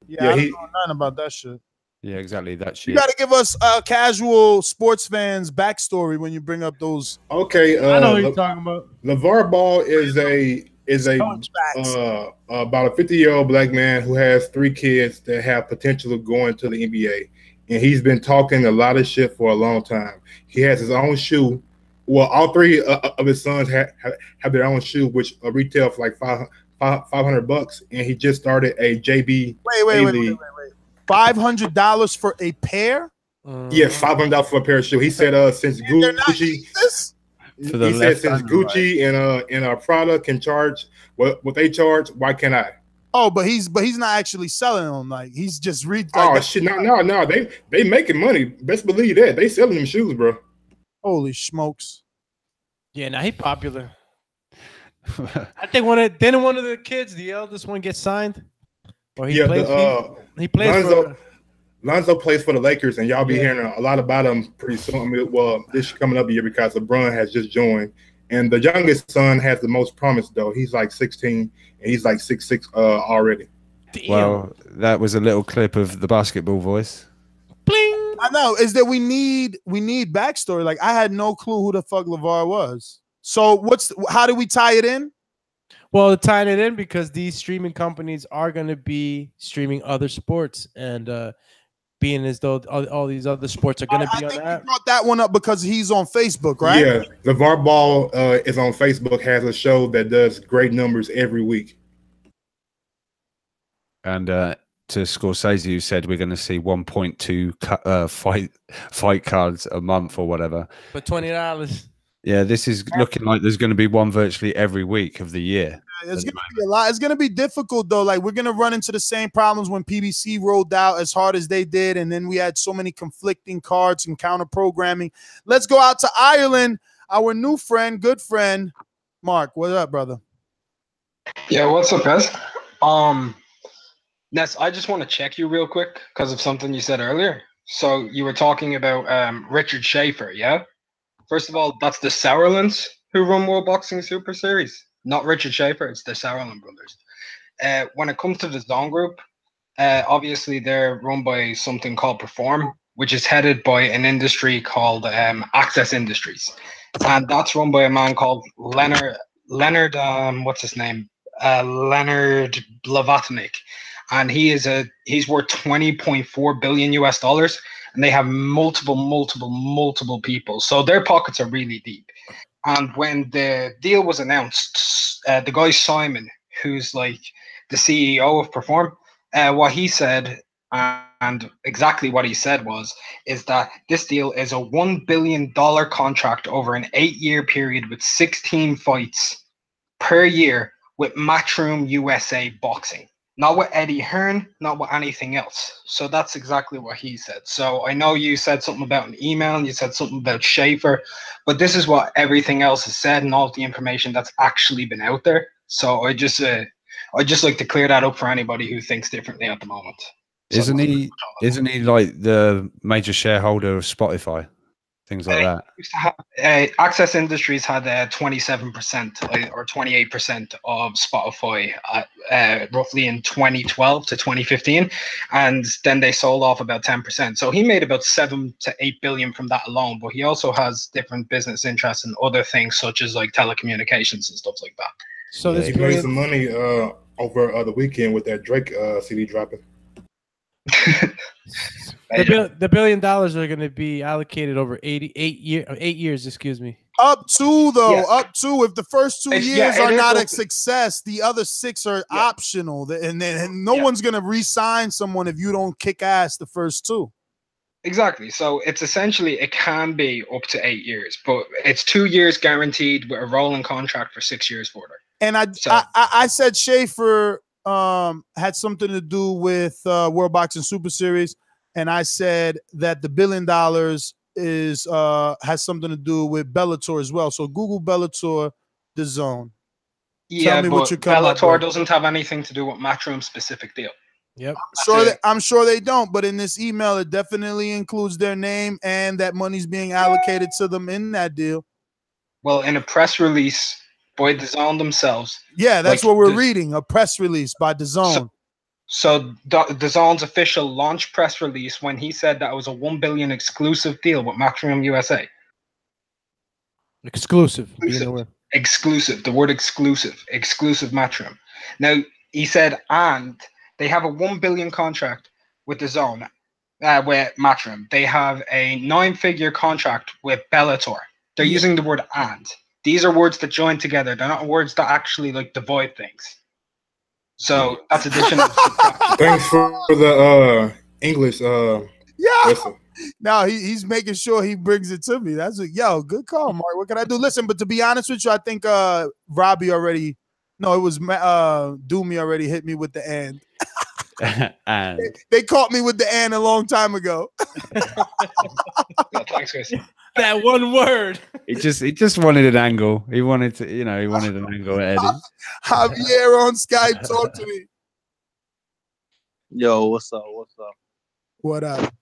Yeah, I don't know nothing about that shit. Yeah, exactly that shit. You got to give us casual sports fans backstory when you bring up those. Okay, I know what you're talking about. LeVar Ball is about a 50-year-old black man who has 3 kids that have potential of going to the NBA, and he's been talking a lot of shit for a long time. He has his own shoe. Well, all 3 of his sons have their own shoe, which retail for like $500, and he just started a JB. Wait. $500 for a pair? Yes, $500 for a pair of shoes. He said since Gucci. He said since Gucci and Prada can charge what they charge, why can't I? Oh, but he's not actually selling them. Like he's just shit! No, they making money. Best believe that they selling them shoes, bro. Holy smokes! Yeah, now he popular. I think one of the kids, the eldest one, gets signed. Or he plays. Lonzo plays for the Lakers, and y'all be hearing a lot about him pretty soon. I mean, well, this coming up a year because LeBron has just joined, and the youngest son has the most promise though. He's like 16, and he's like 6'6" already. Damn. Well, that was a little clip of the basketball voice. Bling. I know is that we need backstory. Like I had no clue who the fuck LeVar was. So how do we tie it in? Well, tying it in because these streaming companies are going to be streaming other sports and being as though all these other sports are going to be on that. You brought that one up because he's on Facebook, right? Yeah, LeVar Ball is on Facebook, has a show that does great numbers every week. And to Scorsese, who said we're going to see 1.2 fight cards a month or whatever. For $20. Yeah, this is looking like there's going to be one virtually every week of the year. It's going to be a lot. It's going to be difficult, though. Like, we're going to run into the same problems when PBC rolled out as hard as they did, and then we had so many conflicting cards and counter-programming. Let's go out to Ireland. Our new friend, good friend, Mark. What's up, brother? Yeah, what's up, guys? Ness, I just want to check you real quick because of something you said earlier. So you were talking about Richard Schaefer, yeah? First of all, that's the Sauerlands who run World Boxing Super Series. Not Richard Schaefer, it's the Sauerland brothers. When it comes to the DAZN group, obviously they're run by something called Perform, which is headed by an industry called Access Industries. And that's run by a man called Leonard, what's his name? Leonard Blavatnik. And he's worth $20.4 billion US, and they have multiple people. So their pockets are really deep. And when the deal was announced, the guy Simon, who's like the CEO of Perform, what he said, and exactly what he said is that this deal is a $1 billion contract over an 8-year period with 16 fights per year with Matchroom USA Boxing. Not with Eddie Hearn, not with anything else. So that's exactly what he said. So I know you said something about an email and you said something about Schaefer, but this is what everything else is said and all the information that's actually been out there. So I just like to clear that up for anybody who thinks differently at the moment. Isn't he like the major shareholder of Spotify? Things like that. Used to have, Access Industries had 27% or 28% of Spotify roughly in 2012 to 2015, and then they sold off about 10%. So he made about 7 to 8 billion from that alone. But he also has different business interests in other things such as like telecommunications and stuff like that. So he made some money over the weekend with that Drake CD dropping. The $1 billion are going to be allocated over 8 years. Excuse me. Up to if the first 2 years are not a success, the other 6 are optional, and no one's going to re-sign someone if you don't kick ass the first 2. Exactly. So it's essentially, it can be up to 8 years, but it's 2 years guaranteed with a rolling contract for 6 years further. And I said Schaefer had something to do with World Boxing Super Series. And I said that the $1 billion is has something to do with Bellator as well. So Google Bellator, DAZN. Yeah, Tell me but what you come up Bellator with. doesn't have anything to do with Matchroom specific deal. Yep. I'm sure they don't, but in this email, it definitely includes their name and that money's being allocated to them in that deal. Well, in a press release by DAZN themselves. Yeah, that's what we're reading, a press release by DAZN. So DAZN's official launch press release when he said that it was a $1 billion exclusive deal with Matchroom USA. Exclusive. Exclusive. The word exclusive Matchroom. Now he said, and they have a $1 billion contract with DAZN, with Matchroom. They have a 9-figure contract with Bellator. They're using the word and. These are words that join together. They're not words that actually like divide things. So that's additional. Thanks for the English. Listen. Now he's making sure he brings it to me. That's good call, Mark. What can I do? Listen, but to be honest with you, I think Robbie already. No, it was Doomy already hit me with the and. And they caught me with the and a long time ago. Thanks, guys. That one word. He just wanted an angle. He wanted an angle at Eddie. Javier on Skype, talk to me. Yo, what's up? What up?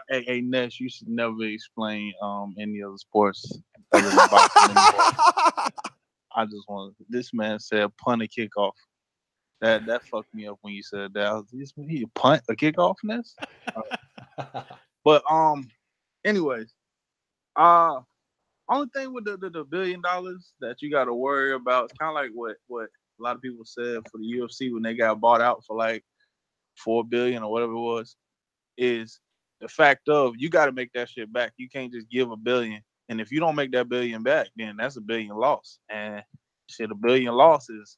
Hey, Ness, you should never explain any other sports other than boxing anymore. I just want this man said punt a kickoff. That fucked me up when you said that. I was he punt a kickoff, Ness? But anyways, only thing with the $1 billion that you got to worry about, it's kind of like what a lot of people said for the UFC when they got bought out for like $4 billion or whatever it was, is the fact of you got to make that shit back. You can't just give $1 billion, and if you don't make that $1 billion back, then that's $1 billion loss. And shit, $1 billion loss is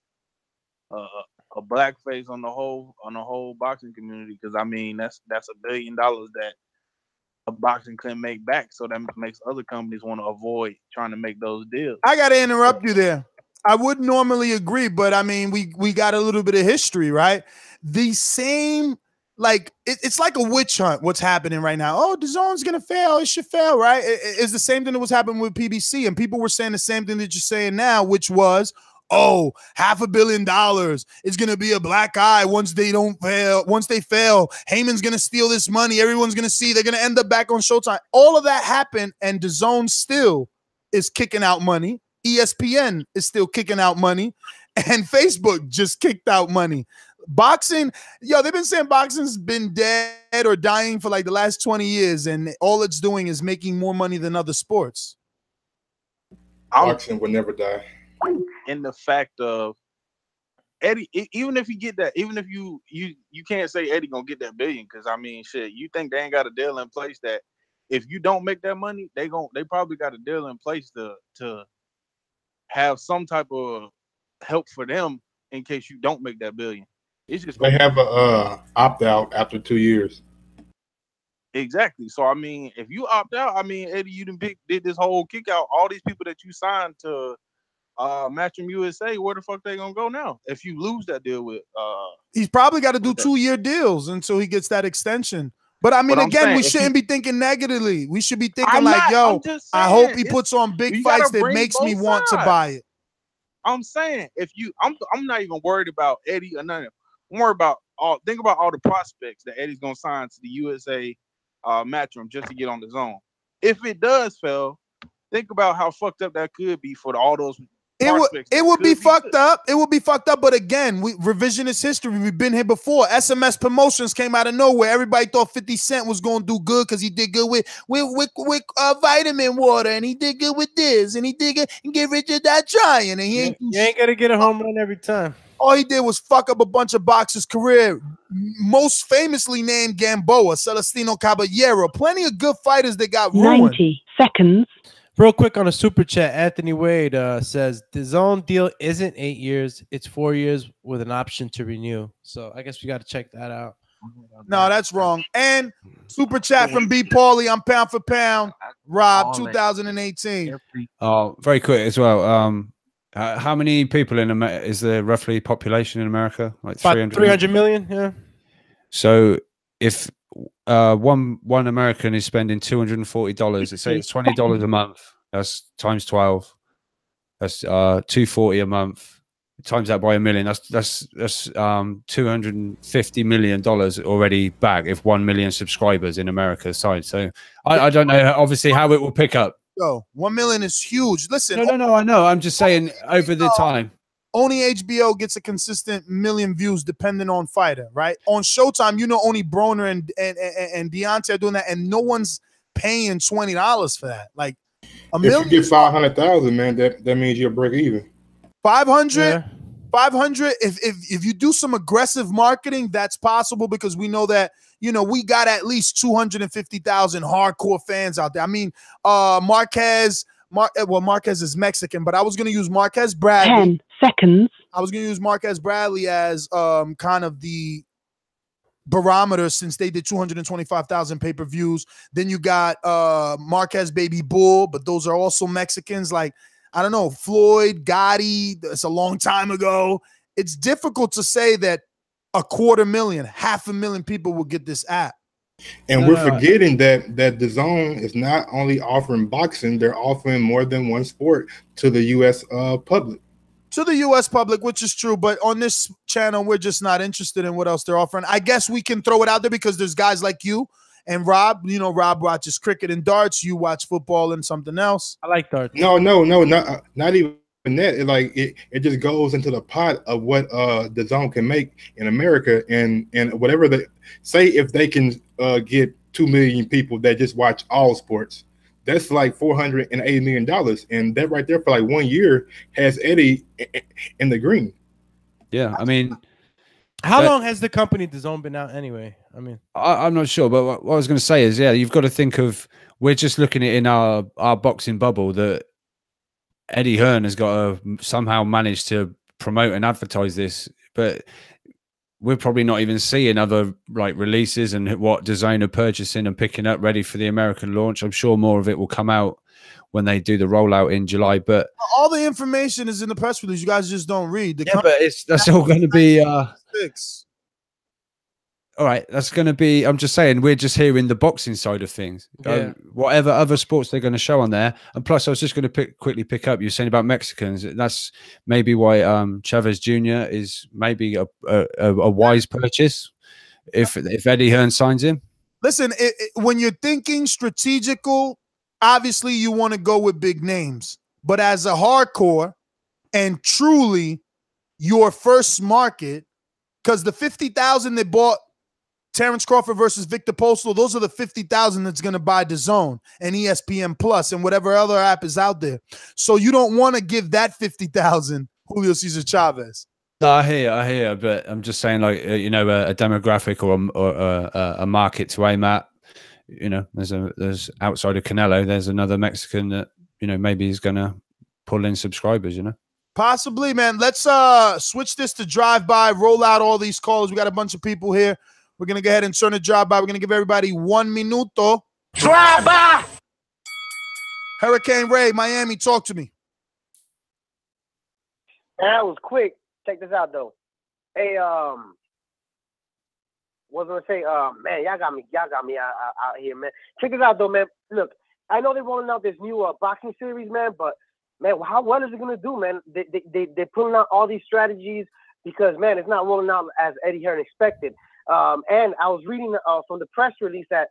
a blackface on the whole boxing community, because I mean that's $1 billion that a boxing couldn't make back, so that makes other companies want to avoid trying to make those deals. I got to interrupt you there. I would normally agree, but I mean, we got a little bit of history, right? The same, like it's like a witch hunt. What's happening right now? Oh, DAZN's gonna fail. It should fail, right? It's the same thing that was happening with PBC, and people were saying the same thing that you're saying now, which was, oh, $500 million is going to be a black eye once they fail. Heyman's going to steal this money. Everyone's going to see. They're going to end up back on Showtime. All of that happened, and DAZN still is kicking out money. ESPN is still kicking out money, and Facebook just kicked out money. Boxing, they've been saying boxing's been dead or dying for like the last 20 years, and all it's doing is making more money than other sports. Boxing will never die. In the fact of Eddie, even if you get that, even if you can't say Eddie gonna get that $1 billion, because I mean, shit, you think they ain't got a deal in place that if you don't make that money, they probably got a deal in place to have some type of help for them in case you don't make that $1 billion. It's just they have a opt out after 2 years. Exactly. So I mean, if you opt out, I mean, Eddie, you did this whole kick out. All these people that you signed to Matchroom USA, where the fuck they gonna go now? If you lose that deal with he's probably got to do 2-year deals until he gets that extension. But I mean, again, we shouldn't be thinking negatively. We should be thinking I hope he puts on big fights that makes me want to buy it. I'm saying I'm not even worried about Eddie or nothing. I'm worried about think about all the prospects that Eddie's gonna sign to the USA Matchroom just to get on the zone. If it does fail, think about how fucked up that could be for all those prospects. It would be fucked up. It would be fucked up. But again, revisionist history. We've been here before. SMS Promotions came out of nowhere. Everybody thought 50 Cent was gonna do good because he did good with vitamin water, and he did good with this, and he did good and get Richard that trying, and he ain't. You ain't gonna get a home run every time. All he did was fuck up a bunch of boxers' career. Most famously named Gamboa, Celestino Caballero. Plenty of good fighters that got ruined. 90 seconds. Real quick on a super chat, Anthony Wade says the zone deal isn't 8 years; it's 4 years with an option to renew. So I guess we got to check that out. No, that's wrong. And super chat from B. Paulie. I'm pound for pound. Rob, 2018. Oh, very quick as well. How many people in America is there roughly population in America? Like 300 million. Yeah. So if one American is spending $240, let's say it's $20 a month. That's times 12. That's $240 a month. Times that by a million. That's $250 million already back if 1 million subscribers in America side. So I don't know obviously how it will pick up. Yo, 1 million is huge. Listen, no, I know. I'm just saying over the time. Only HBO gets a consistent million views depending on fighter, right? On Showtime, only Broner and Deontay are doing that, and no one's paying $20 for that. Like a million. If you get 500,000, man, that means you'll break even. 500. Yeah. 500. If you do some aggressive marketing, that's possible because we know that we got at least 250,000 hardcore fans out there. I mean, Marquez is Mexican, but I was going to use Marquez Bradley. 10 seconds. I was going to use Marquez Bradley as kind of the barometer since they did 225,000 pay-per-views. Then you got Marquez Baby Bull, but those are also Mexicans. Like, I don't know, Floyd, Gotti, it's a long time ago. It's difficult to say that 250,000, 500,000 people will get this app. And we're forgetting that the zone is not only offering boxing, they're offering more than one sport to the U.S. Public. To the U.S. public, which is true, but on this channel, we're just not interested in what else they're offering. I guess we can throw it out there because there's guys like you and Rob. Rob watches cricket and darts. You watch football and something else. I like darts. No, not even that. It just goes into the pot of what the zone can make in America, and whatever they say, if they can get 2 million people that just watch all sports, that's like $480 million, and that right there for like 1 year has Eddie in the green. Yeah, I mean, how long has the company DAZN been out anyway? I mean, I'm not sure, but what I was going to say is, yeah, you've got to think of, we're just looking at in our boxing bubble that Eddie Hearn has got to somehow manage to promote and advertise this, but we're probably not even seeing other releases and what DAZN are purchasing and picking up ready for the American launch. I'm sure more of it will come out when they do the rollout in July. But all the information is in the press release. You guys just don't read. But that's all going to be. All right, that's going to be. I'm just saying, we're just hearing the boxing side of things. Yeah. Whatever other sports they're going to show on there, and plus, I was just going to quickly pick up. You're saying about Mexicans. That's maybe why Chavez Jr. is maybe a wise purchase if Eddie Hearn signs him. Listen, when you're thinking strategical, obviously you want to go with big names. But as a hardcore and truly your first market, because the 50,000 they bought Terrence Crawford versus Victor Postol, those are the 50,000 that's going to buy DAZN and ESPN Plus and whatever other app is out there. So you don't want to give that 50,000 Julio Cesar Chavez. No, I hear, but I'm just saying, a demographic or a market to aim at. There's outside of Canelo, there's another Mexican that maybe is going to pull in subscribers. Possibly, man. Let's switch this to drive-by, roll out all these callers. We got a bunch of people here. We're going to go ahead and turn the drive-by. We're going to give everybody 1 minuto. Drive-by! Hurricane Ray, Miami, talk to me. That was quick. Check this out, though. Hey, what was I going to say? Man, y'all got me out here, man. Check this out, though, man. Look, I know they're rolling out this new boxing series, man, but man, how well is it gonna do, man? They're pulling out all these strategies because, man, it's not rolling out as Eddie Hearn expected. And I was reading from the press release that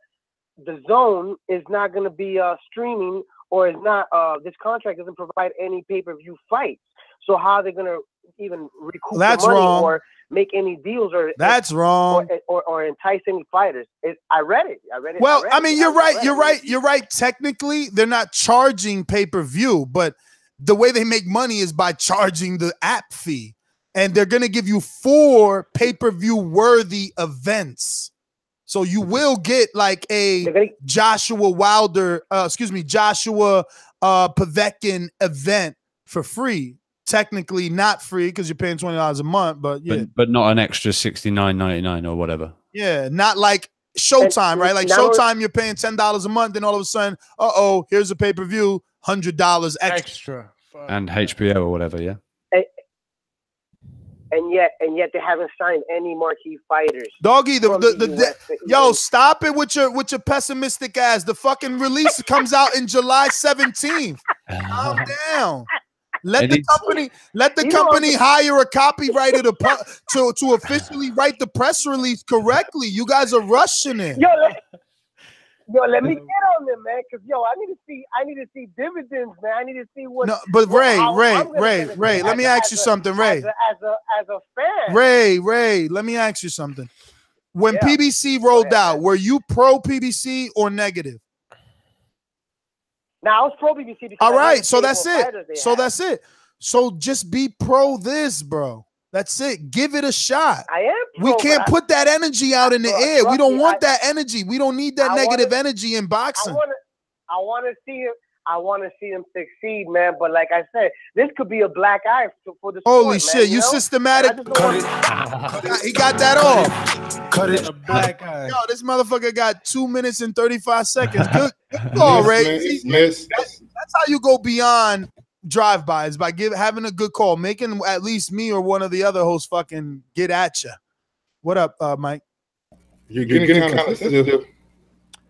DAZN is not going to be streaming, or is not. This contract doesn't provide any pay-per-view fights. So how are they going to even recoup the money or make any deals, or that's wrong, or entice any fighters? I read it. Well, I mean, you're right. Technically, they're not charging pay-per-view, but the way they make money is by charging the app fee. And they're going to give you 4 pay-per-view worthy events. So you will get like a Joshua Povetkin event for free. Technically not free because you're paying $20 a month, but yeah. But not an extra $69.99 or whatever. Yeah, not like Showtime, right? Like Showtime, you're paying $10 a month, then all of a sudden, here's a pay-per-view, $100 extra. And HBO or whatever, yeah. And yet they haven't signed any marquee fighters. Doggy, yo, stop it with your pessimistic ass. The fucking release comes out in July 17th. Calm down. Let the company hire a copywriter to officially write the press release correctly. You guys are rushing it. Yo, let me get on them, man, because I need to see dividends, man. I need to see what. No, but Ray, let me ask you something, Ray. As a fan. Ray, let me ask you something. When PBC rolled out, were you pro PBC or negative? Now I was pro PBC. All right, so that's it. So just be pro this, bro. That's it. Give it a shot. I am. We can't put that energy out in the air. We don't want that energy. We don't need that negative energy in boxing. I want to see it. I want to see him succeed, man. But like I said, this could be a black eye for the sport, Holy shit, you systematic. He got that off. Cut it. A black eye. Yo, this motherfucker got 2 minutes and 35 seconds. Good call, Ray. That's how you go beyond drive-bys, by having a good call, making at least me or one of the other hosts fucking get at you. What up, Mike? You're getting kind of sensitive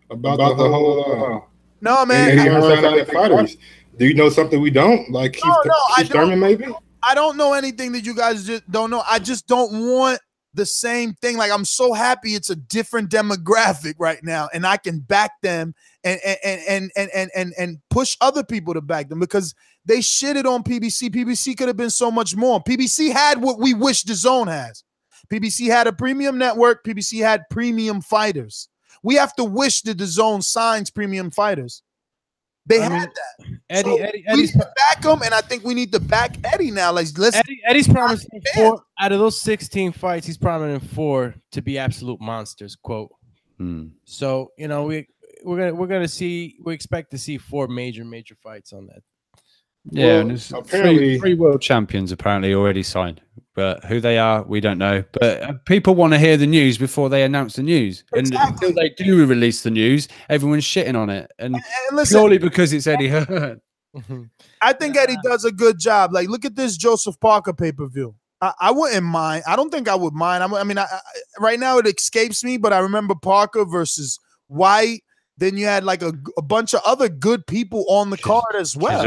about the whole. No, man. Fighters. Do you know something we don't? Like Keith Thurman, maybe? I don't know anything that you guys just don't know. I just don't want the same thing. Like, I'm so happy it's a different demographic right now, and I can back them and push other people to back them, because they shitted on PBC. PBC could have been so much more. PBC had what we wish DAZN has. PBC had a premium network. PBC had premium fighters. We have to wish that DAZN signs premium fighters. They had that. Eddie's we need to back them, and I think we need to back Eddie now. Like, Eddie's promising 4 out of those 16 fights. He's promising 4 to be absolute monsters. Quote. So we're gonna see. We expect to see 4 major fights on that. Yeah, and there's apparently 3 world champions apparently already signed, but who they are, we don't know. But people want to hear the news before they announce the news, and until they do release the news, everyone's shitting on it, and listen, purely because it's Eddie Hearn. I think Eddie does a good job. Like, look at this Joseph Parker pay-per-view. I wouldn't mind. I don't think I would mind. I mean, right now it escapes me, but I remember Parker versus White. Then you had like a bunch of other good people on the card as well.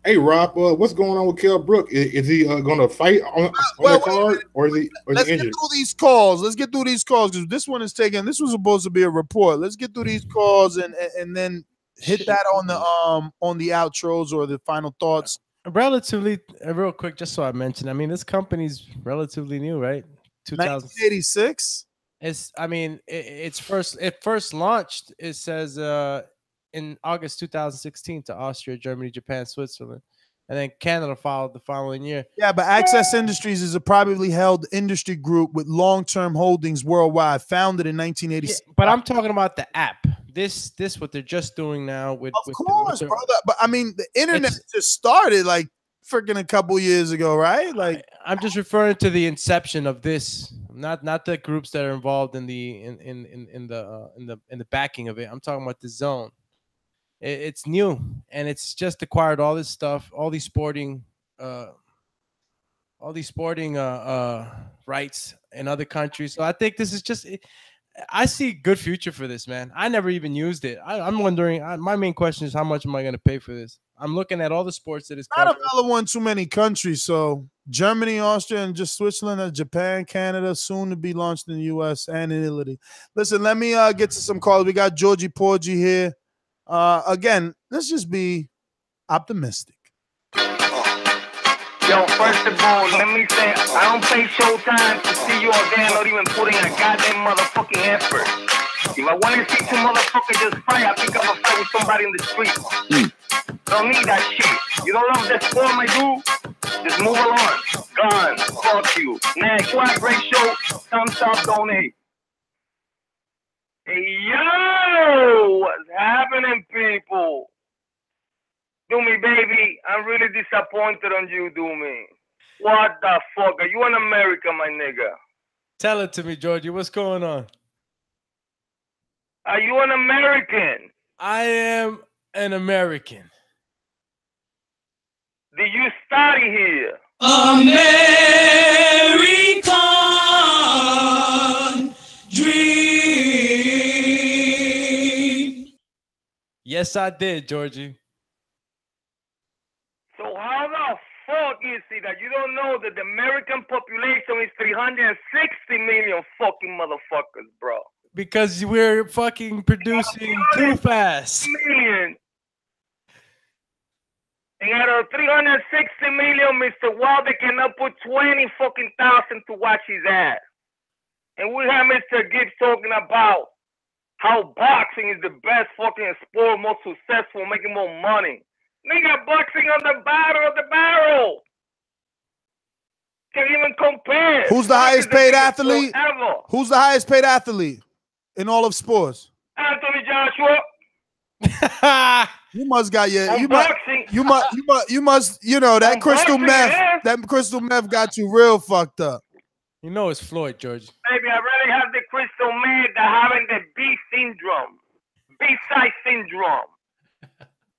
Hey Rob, what's going on with Kell Brook? Is he going to fight on the card, or is he? Let's get through these calls. Let's get through these calls, because this one is taken. This was supposed to be a report. Let's get through these calls and then hit that on the outros or the final thoughts. Relatively, real quick, just so I mentioned. I mean, this company's relatively new, right? 1986. It first launched, it says in August 2016 to Austria, Germany, Japan, Switzerland, and then Canada followed the following year. Yeah, but Access Industries is a privately held industry group with long-term holdings worldwide, founded in 1986. Yeah, but I'm talking about the app. This what they're just doing now with. Of course, brother. But I mean, the internet just started like freaking a couple years ago, right? Like, I'm just referring to the inception of this, not the groups that are involved in the backing of it. I'm talking about the zone. It's new, and it's just acquired all this stuff, all these sporting rights in other countries. So I think this is just I see good future for this, man. I never even used it. I'm wondering. My main question is, how much am I going to pay for this? I'm looking at all the sports that is Not covered. available in too many countries. So Germany, Austria, and just Switzerland, and Japan, Canada, soon to be launched in the U.S. and in Italy. Listen, let me get to some calls. We got Georgie Porgy here. Again, let's just be optimistic. Yo, first of all, let me say, I don't pay Showtime to see you all there not even putting a goddamn motherfucking effort. If I want to see two motherfuckers just fight, I pick up a fight with somebody in the street. Don't need that shit. You don't love that sport, my dude? Just move along. Gone. Fuck you. Next, what a great show. Thumbs up, donate. Hey, yo! What's happening, people? Do me, baby. I'm really disappointed on you, do me. What the fuck? Are you in America, my nigga? Tell it to me, Georgie. What's going on? Are you an American? I am an American. Did you study here? American dream. Yes, I did, Georgie. So how the fuck is it that you don't know that the American population is 360 million fucking motherfuckers, bro? Because we're fucking producing too fast. Million. And out of 360 million, Mr. Wilder cannot put 20 fucking thousand to watch his ass. And we have Mr. Gibbs talking about how boxing is the best fucking sport, most successful, making more money. Nigga, boxing on the bottom of the barrel. Can't even compare. Who's the highest paid athlete? Ever. Who's the highest paid athlete in all of sports? Anthony Joshua. You must got your boxing. You must that crystal boxing, meth. yeah. That crystal meth got you real fucked up. You know it's Floyd, George. Baby, I really have the crystal meth that having the B syndrome. B-side syndrome.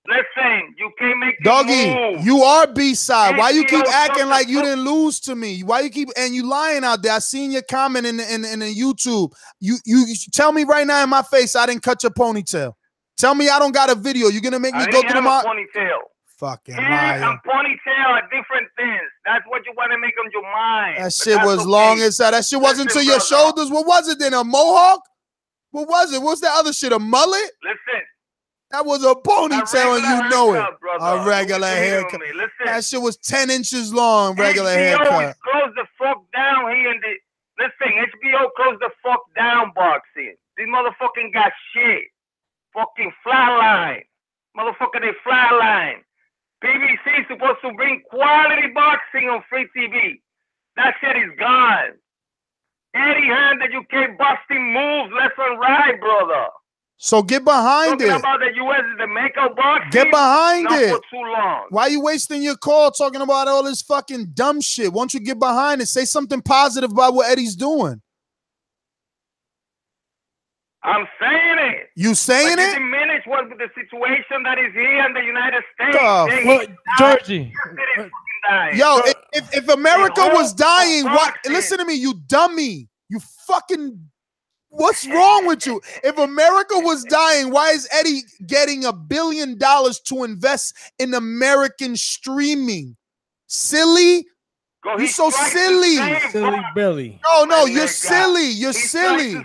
Listen, you can't make Doggy, move. you are B-side. Why you keep HBO acting like you fuck- didn't lose to me? Why you keep and you lying out there? I seen your comment in the YouTube. You tell me right now in my face I didn't cut your ponytail. Tell me I don't got a video. You're gonna make me go through my ponytail. fucking Hair liar. and ponytail are different things. That's what you want to make on your mind. That shit was long as that. That shit wasn't to your shoulders. What was it then? A mohawk? What was it? What's that other shit? A mullet? Listen. That was a ponytail and you know it. Brother. A regular haircut. That shit was 10 inches long, regular HBO haircut. close the fuck down here in the listen, HBO close the fuck down boxing. These motherfucking got shit. Fucking flatline. Motherfucker, they flatline. BBC is supposed to bring quality boxing on free TV. That shit is gone. Eddie Hearn that you keep busting moves left and right, brother. So get behind Talking it. about the U.S. is the makeup boxing. Get behind not it. for too long. Why you wasting your call talking about all this fucking dumb shit? Why don't you get behind it? Say something positive about what Eddie's doing. I'm saying it. You saying but it? You diminish what the situation that is here in the United States. Georgie. Yo, if America was dying, what? Listen to me, you dummy. You fucking. What's wrong with you? If America was dying, why is Eddie getting $1 billion to invest in American streaming? Silly? You're so silly. Silly Billy. No, you're silly. You're silly.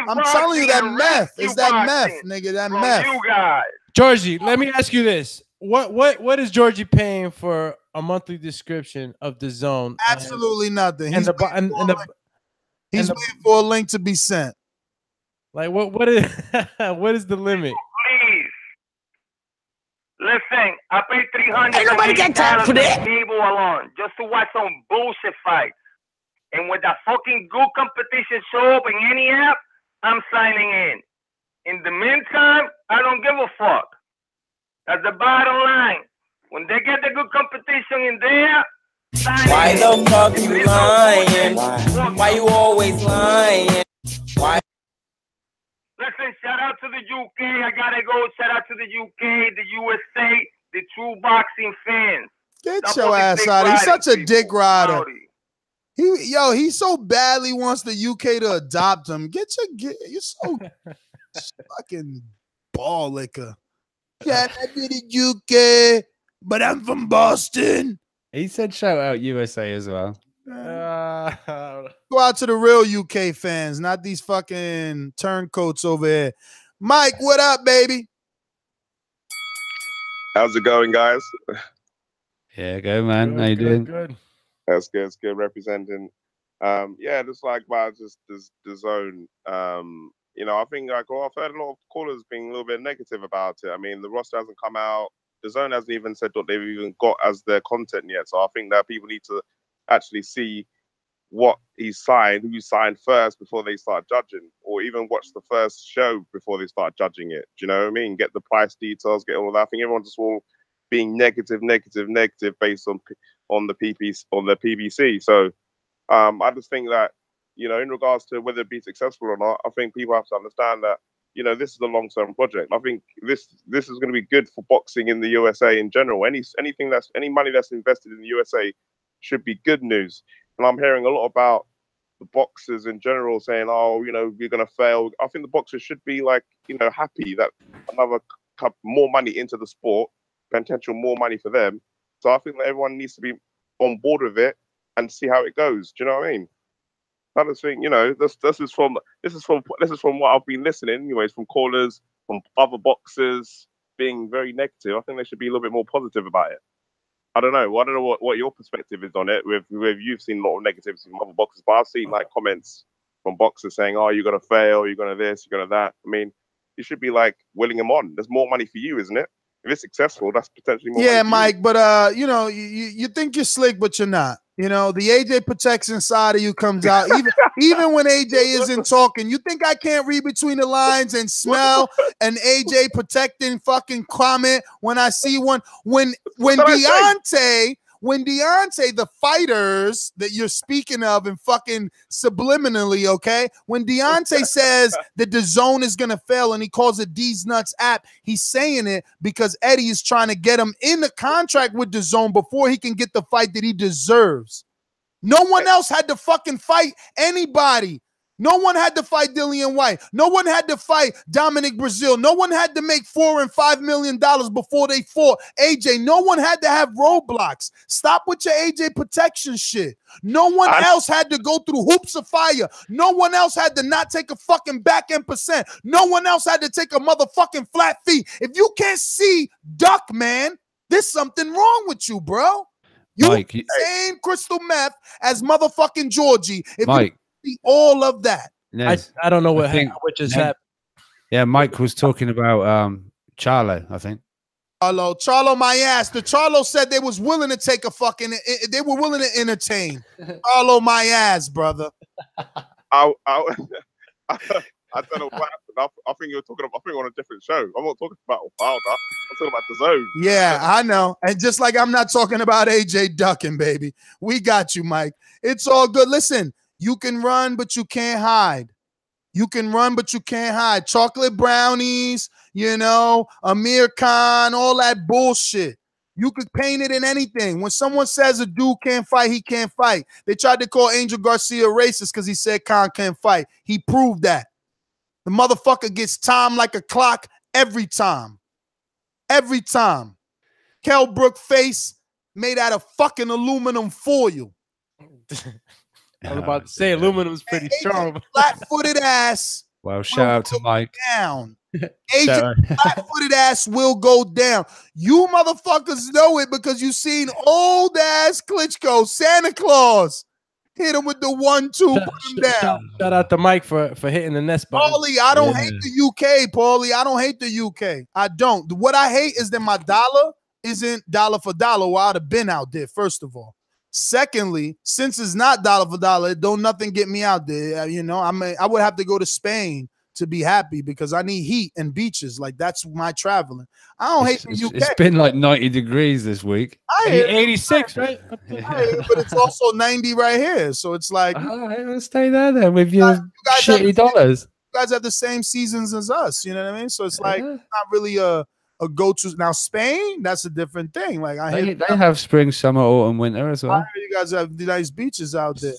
I'm telling you that meth. It's that meth, nigga. That meth. You guys. Georgie, let me ask you this. What is Georgie paying for a monthly description of DAZN? Absolutely nothing. He's waiting for a link to be sent. Like what is what is the limit? Please. Listen, I paid $300. Ain't nobody got time for that. Cable alone just to watch some bullshit fights. And when that fucking good competition show up in any app, I'm signing in. In the meantime, I don't give a fuck. That's the bottom line. When they get the good competition in there, why the fuck you lying? Why you always lying? Why? Listen, shout out to the UK. I gotta go. Shout out to the UK, the USA, the true boxing fans. Get your ass out. He's such a dick rider. He so badly wants the UK to adopt him. You're so fucking ball liquor. Yeah, I did it UK, but I'm from Boston. He said shout out USA as well. Go out to the real UK fans, not these fucking turncoats over here. Mike, what up, baby? How's it going, guys? Yeah, go, man. How you doing? Good. That's good. It's good representing. Yeah, just like about just the zone. You know, I think like I've heard a lot of callers being a little bit negative about it. I mean, the roster hasn't come out. The zone hasn't even said what they've even got as their content yet. So I think that people need to actually see what he's signed, who he signed first before they start judging, or even watch the first show before they start judging it. Do you know what I mean? Get the price details, get all of that. I think everyone's just all being negative based on the PBC. So I just think that, you know, in regards to whether it be successful or not, I think people have to understand that, you know, this is a long-term project. I think this is going to be good for boxing in the USA in general. Any money that's invested in the USA should be good news. And I'm hearing a lot about the boxers in general saying, oh, you know, we're going to fail. I think the boxers should be like, you know, happy that another more money into the sport, potential more money for them. So I think that everyone needs to be on board with it and see how it goes. Do you know what I mean? I just think, you know, this is from what I've been listening, anyways, from callers, from other boxers being very negative. I think they should be a little bit more positive about it. I don't know what your perspective is on it. With you've seen a lot of negativity from other boxers, but I've seen like comments from boxers saying, "Oh, you're gonna fail, you're gonna this, you're gonna that." I mean, you should be like willing them on. There's more money for you, isn't it? If it's successful, that's potentially more. Yeah, money for Mike, you. but you know, you think you're slick, but you're not. You know, the AJ protection side of you comes out. Even when AJ isn't talking, you think I can't read between the lines and smell an AJ protecting fucking comment when I see one. When Deontay, the fighters that you're speaking of and fucking subliminally, okay? When Deontay says that the zone is going to fail and he calls it D's Nuts app, he's saying it because Eddie is trying to get him in the contract with the zone before he can get the fight that he deserves. No one else had to fucking fight anybody. No one had to fight Dillian White. No one had to fight Dominic Brazil. No one had to make $4 and $5 million before they fought AJ. No one had to have roadblocks. Stop with your AJ protection shit. No one else had to go through hoops of fire. No one else had to not take a fucking back end percent. No one else had to take a motherfucking flat fee. If you can't see duck, man, there's something wrong with you, bro. You Mike, same crystal meth as motherfucking Georgie. If Mike. All of that. I don't know what just happened. Yeah, Mike was talking about Charlo, I think. Charlo, my ass. The Charlo said they was willing to take a fucking. They were willing to entertain. Charlo, my ass, brother. I don't know what happened. I think you're talking about. I think on a different show. I'm not talking about Wilder. I'm talking about the zone. Yeah, I know. And just like I'm not talking about AJ ducking, baby. We got you, Mike. It's all good. Listen. You can run, but you can't hide. You can run, but you can't hide. Chocolate brownies, you know, Amir Khan, all that bullshit. You could paint it in anything. When someone says a dude can't fight, he can't fight. They tried to call Angel Garcia racist because he said Khan can't fight. He proved that. The motherfucker gets timed like a clock every time. Every time. Kell Brook face made out of fucking aluminum foil. I was about to say aluminum's pretty strong. Flat-footed ass. Well, shout out to Mike. Down. AJ flat-footed ass will go down. You motherfuckers know it because you seen old ass Klitschko, Santa Claus. Hit him with the 1-2, put him down. Shout out to Mike for hitting the nest button. Paulie, I don't hate the UK, Paulie. I don't hate the UK. I don't. What I hate is that my dollar isn't dollar for dollar, or I'd have been out there, first of all. Secondly, since it's not dollar for dollar, don't nothing get me out there. You know, I would have to go to Spain to be happy because I need heat and beaches. Like, that's my traveling. I don't hate the UK. It's been like 90 degrees this week. 86, right? But it's also 90 right here. So it's like, I'll stay there then with your shitty dollars. You guys have the same seasons as us. You know what I mean? So it's like not really a go-to. Now Spain, that's a different thing. Like they have spring, summer, autumn, winter as well. You you guys have the nice beaches out there.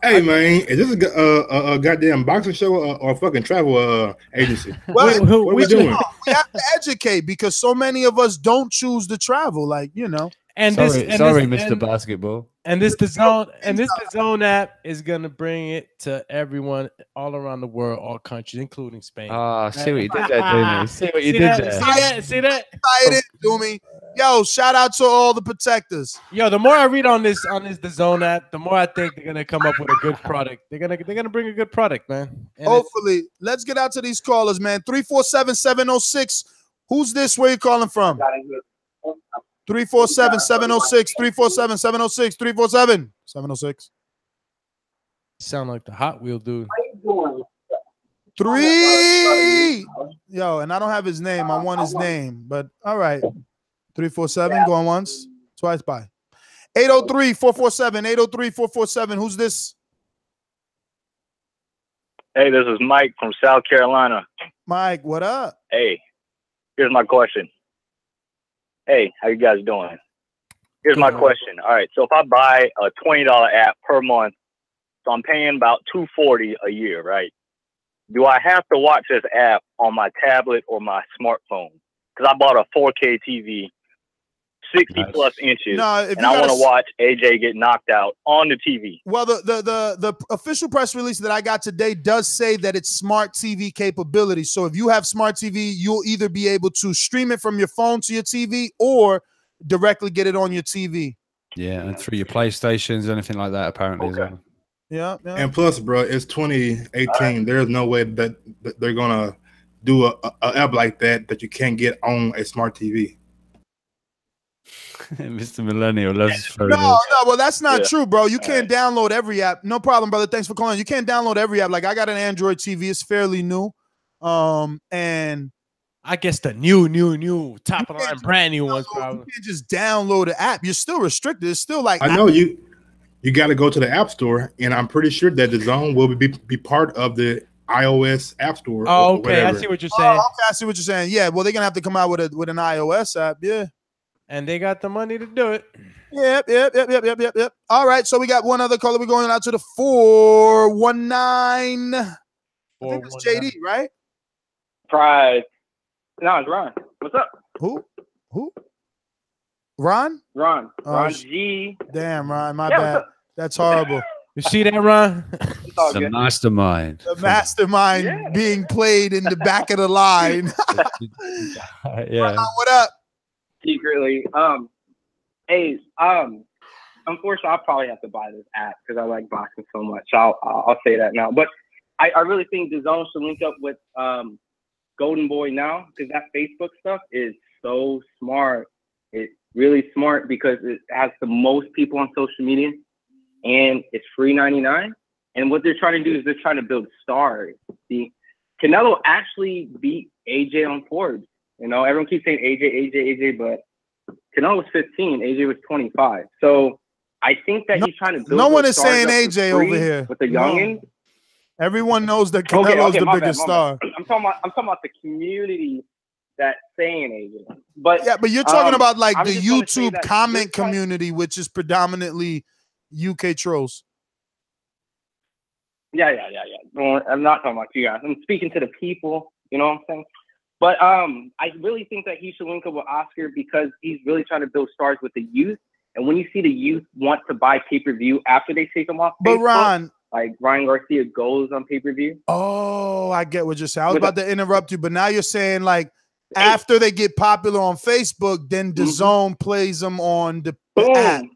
Hey man, is this a goddamn boxing show or a fucking travel agency? Well, what are we doing? We have to educate because so many of us don't choose to travel. Like, you know. And sorry, this, Mr. Basketball. And this DAZN app is gonna bring it to everyone all around the world, all countries, including Spain. Ah, see what you did there, Doomy. See what you did there. See that? Excited, Doomy. Yo, shout out to all the protectors. Yo, the more I read on this DAZN app, the more I think they're gonna come up with a good product. They're gonna bring a good product, man. And hopefully, let's get out to these callers, man. 347-706. Who's this? Where you calling from? 347-706. 347-706. 347-706. Sound like the Hot Wheel dude. Yo, and I don't have his name. I want his name, but all right. 347, going once, twice, bye. 803-447, 803-447. Who's this? Hey, this is Mike from South Carolina. Mike, what up? Hey, here's my question. Hey, how you guys doing? Here's my question. All right, so if I buy a $20 app per month, so I'm paying about $240 a year, right? Do I have to watch this app on my tablet or my smartphone? Because I bought a 4K TV, 60 plus inches, and I want to watch AJ get knocked out on the TV. Well, the official press release that I got today does say that it's smart TV capability. So if you have smart TV, you'll either be able to stream it from your phone to your TV or directly get it on your TV. Yeah, and through your PlayStations, anything like that, apparently. As well. Yeah. And plus, bro, it's 2018. There's no way that they're gonna do a app like that you can't get on a smart TV. Mr. Millennial loves No, well, that's not true, bro. You can't download every app. No problem, brother. Thanks for calling. You can't download every app. Like, I got an Android TV. It's fairly new. And I guess the new top of the line, brand new ones, probably. You can't just download an app. You're still restricted. It's still like I know you got to go to the App Store, and I'm pretty sure that the DAZN will be part of the iOS App Store. Oh, okay. I see what you're saying. Okay, I see what you're saying. Yeah, well, they're gonna have to come out with an iOS app. Yeah. And they got the money to do it. Yep. All right, so we got one other caller. We're going out to the 419. I think it's JD, right? Pride. No, it's Ron. What's up? Who? Ron? Ron. Oh, Ron G. Damn, Ron. My bad. That's horrible. You see that, Ron? The mastermind. The mastermind being played in the back of the line. Yeah. Ron, what up? Secretly, unfortunately, I'll probably have to buy this app because I like boxing so much. I'll say that now. But I really think DAZN should link up with Golden Boy now because that Facebook stuff is so smart. It's really smart because it has the most people on social media and it's free 99. And what they're trying to do is they're trying to build stars. See, Canelo actually beat AJ on Forbes. You know, everyone keeps saying AJ, but Canelo was 15, AJ was 25. So I think that he's trying to build. No one is saying AJ over here. With the youngin. Everyone knows that Canelo's the biggest star. I'm talking about the community that's saying AJ. But yeah, but you're talking about like the YouTube comment community, which is predominantly UK trolls. Yeah. Well, I'm not talking about you guys. I'm speaking to the people. You know what I'm saying? But I really think that he should link up with Oscar because he's really trying to build stars with the youth. And when you see the youth want to buy pay-per-view after they take them off Facebook, Ron, like Ryan Garcia goes on pay-per-view. Oh, I get what you're saying. I was about to interrupt you, but now you're saying like after they get popular on Facebook, then DAZN plays them on the app.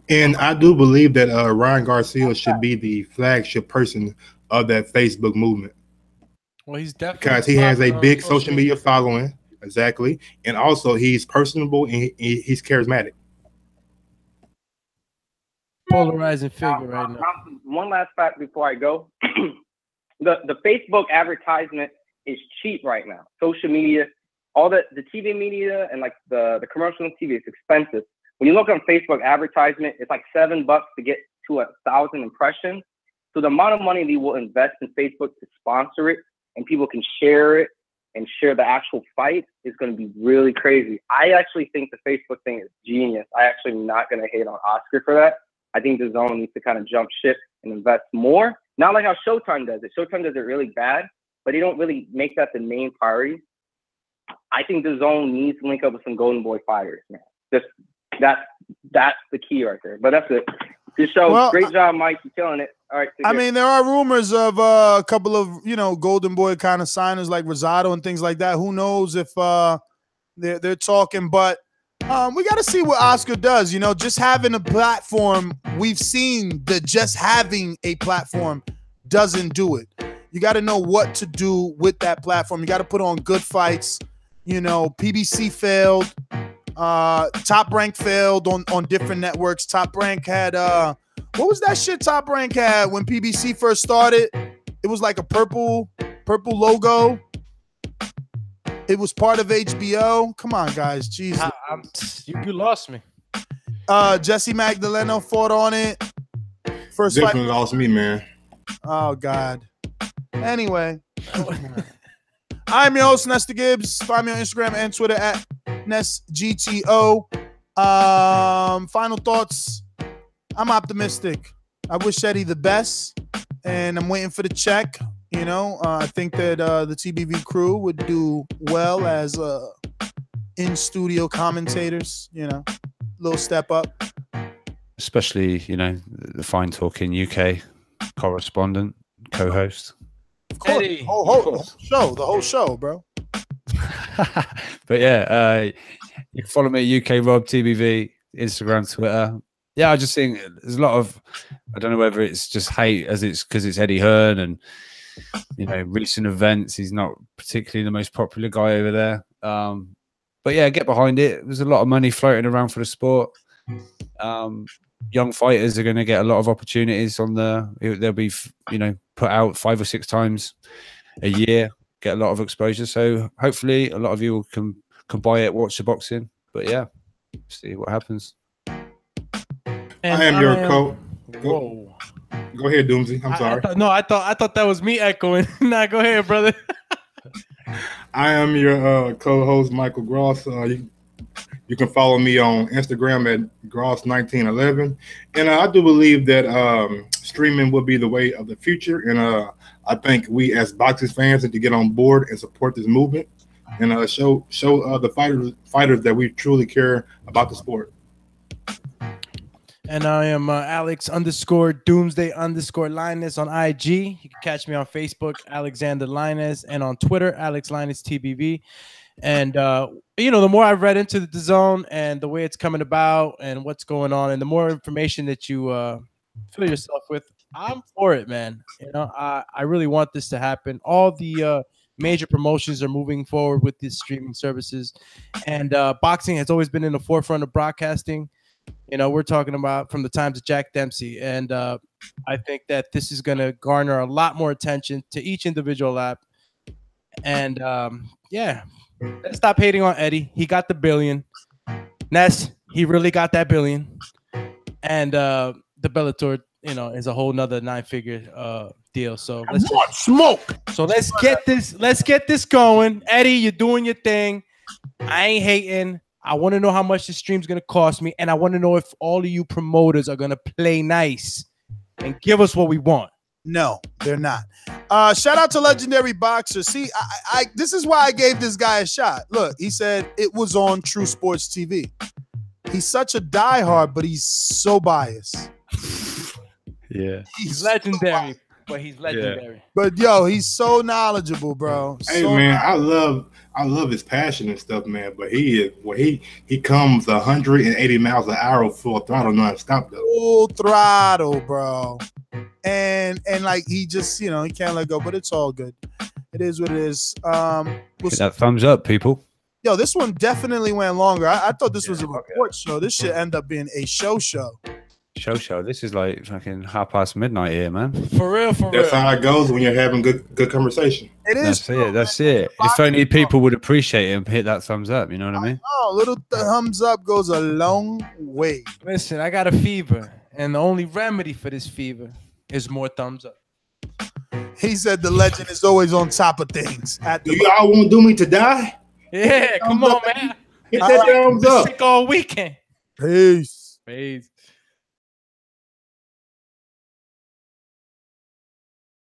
And I do believe that Ryan Garcia should be the flagship person of that Facebook movement. Well, he's definitely because he has a big social media following, exactly, and also he's personable and he's charismatic. Polarizing figure right now. One last fact before I go: the Facebook advertisement is cheap right now. Social media, all the TV media and like the commercial TV is expensive. When you look on Facebook advertisement, it's like $7 to get to 1,000 impressions. So the amount of money they will invest in Facebook to sponsor it. And people can share it and share the actual fight is going to be really crazy. I actually think the Facebook thing is genius. I actually am not going to hate on Oscar for that. I think DAZN needs to kind of jump ship and invest more. Not like how Showtime does it. Showtime does it really bad, but they don't really make that the main priority. I think DAZN needs to link up with some Golden Boy fighters, man. Just that's the key right there. But that's it. Good show. Well, great job, Mike. You're killing it. All right. I mean, there are rumors of a couple of, Golden Boy kind of signers like Rosado and things like that. Who knows if they're talking, but we got to see what Oscar does. Just having a platform, we've seen that just having a platform doesn't do it. You got to know what to do with that platform. You got to put on good fights. PBC failed. Top Rank failed on different networks. Top Rank had what was that shit Top Rank had when PBC first started? It was like a purple logo. It was part of HBO. Come on, guys. Jesus. You lost me. Jesse Magdaleno fought on it. First Definitely fight. lost me, man. Oh, God. Anyway. I'm your host, Nestor Gibbs. Find me on Instagram and Twitter at NestGTO. Final thoughts. I'm optimistic. I wish Eddie the best, and I'm waiting for the check. I think that the TBV crew would do well as in-studio commentators. Little step up. Especially, the fine talking UK correspondent, co-host. Of course. Eddie. The whole show, bro. But yeah, you can follow me at UK Rob TBV, Instagram, Twitter. Yeah, I just think there's a lot of, I don't know whether it's just hate as it's because it's Eddie Hearn and recent events. He's not particularly the most popular guy over there. But yeah, get behind it. There's a lot of money floating around for the sport. Young fighters are going to get a lot of opportunities they'll be put out 5 or 6 times a year, get a lot of exposure. So hopefully a lot of you can buy it, watch the boxing. But yeah, see what happens. I am your co. Go ahead, Doomsy. I'm sorry. I thought that was me echoing. Nah, go ahead, brother. I am your co-host, Michael Gross. You can follow me on Instagram at Gross1911. And I do believe that streaming will be the way of the future. And I think we as boxing fans need to get on board and support this movement and show the fighters that we truly care about the sport. And I am Alex_Doomsday_Linus on IG. You can catch me on Facebook, Alexander Linus, and on Twitter, Alex Linus TBV. And the more I've read into the DAZN and the way it's coming about and what's going on, and the more information that you fill yourself with, I'm for it, man. I really want this to happen. All the major promotions are moving forward with these streaming services, and boxing has always been in the forefront of broadcasting. We're talking about from the times of Jack Dempsey, and I think that this is going to garner a lot more attention to each individual app. And yeah, let's stop hating on Eddie. He got the billion. Ness, he really got that billion. And the Bellator, is a whole nother 9-figure deal. So let's smoke. So let's get this going. Eddie, you're doing your thing. I ain't hating. I want to know how much this stream's going to cost me, and I want to know if all of you promoters are going to play nice and give us what we want. No, they're not. Shout out to Legendary Boxer. See, I this is why I gave this guy a shot. Look, he said it was on True Sports TV. He's such a diehard, but he's so biased. Yeah. He's legendary, but he's legendary. Yeah. But yo, he's so knowledgeable, bro. Hey man, I love his passion and stuff, man. But he comes 180 miles an hour full throttle nonstop though. Full throttle, bro. And like he just he can't let go, but it's all good. It is what it is. Hit that thumbs up, people. Yo, this one definitely went longer. I thought this was a report show. This should end up being a show. Show. This is like fucking midnight here, man. For real. That's how it goes when you're having good conversation. It is. That's it. If only people would appreciate it and hit that thumbs up. You know what I mean? Oh, little thumbs up goes a long way. Listen, I got a fever, and the only remedy for this fever is more thumbs up. He said the legend is always on top of things. Do y'all want to do me to die? Yeah, come on, man. Hit that thumbs up. Sick all weekend. Peace. Peace.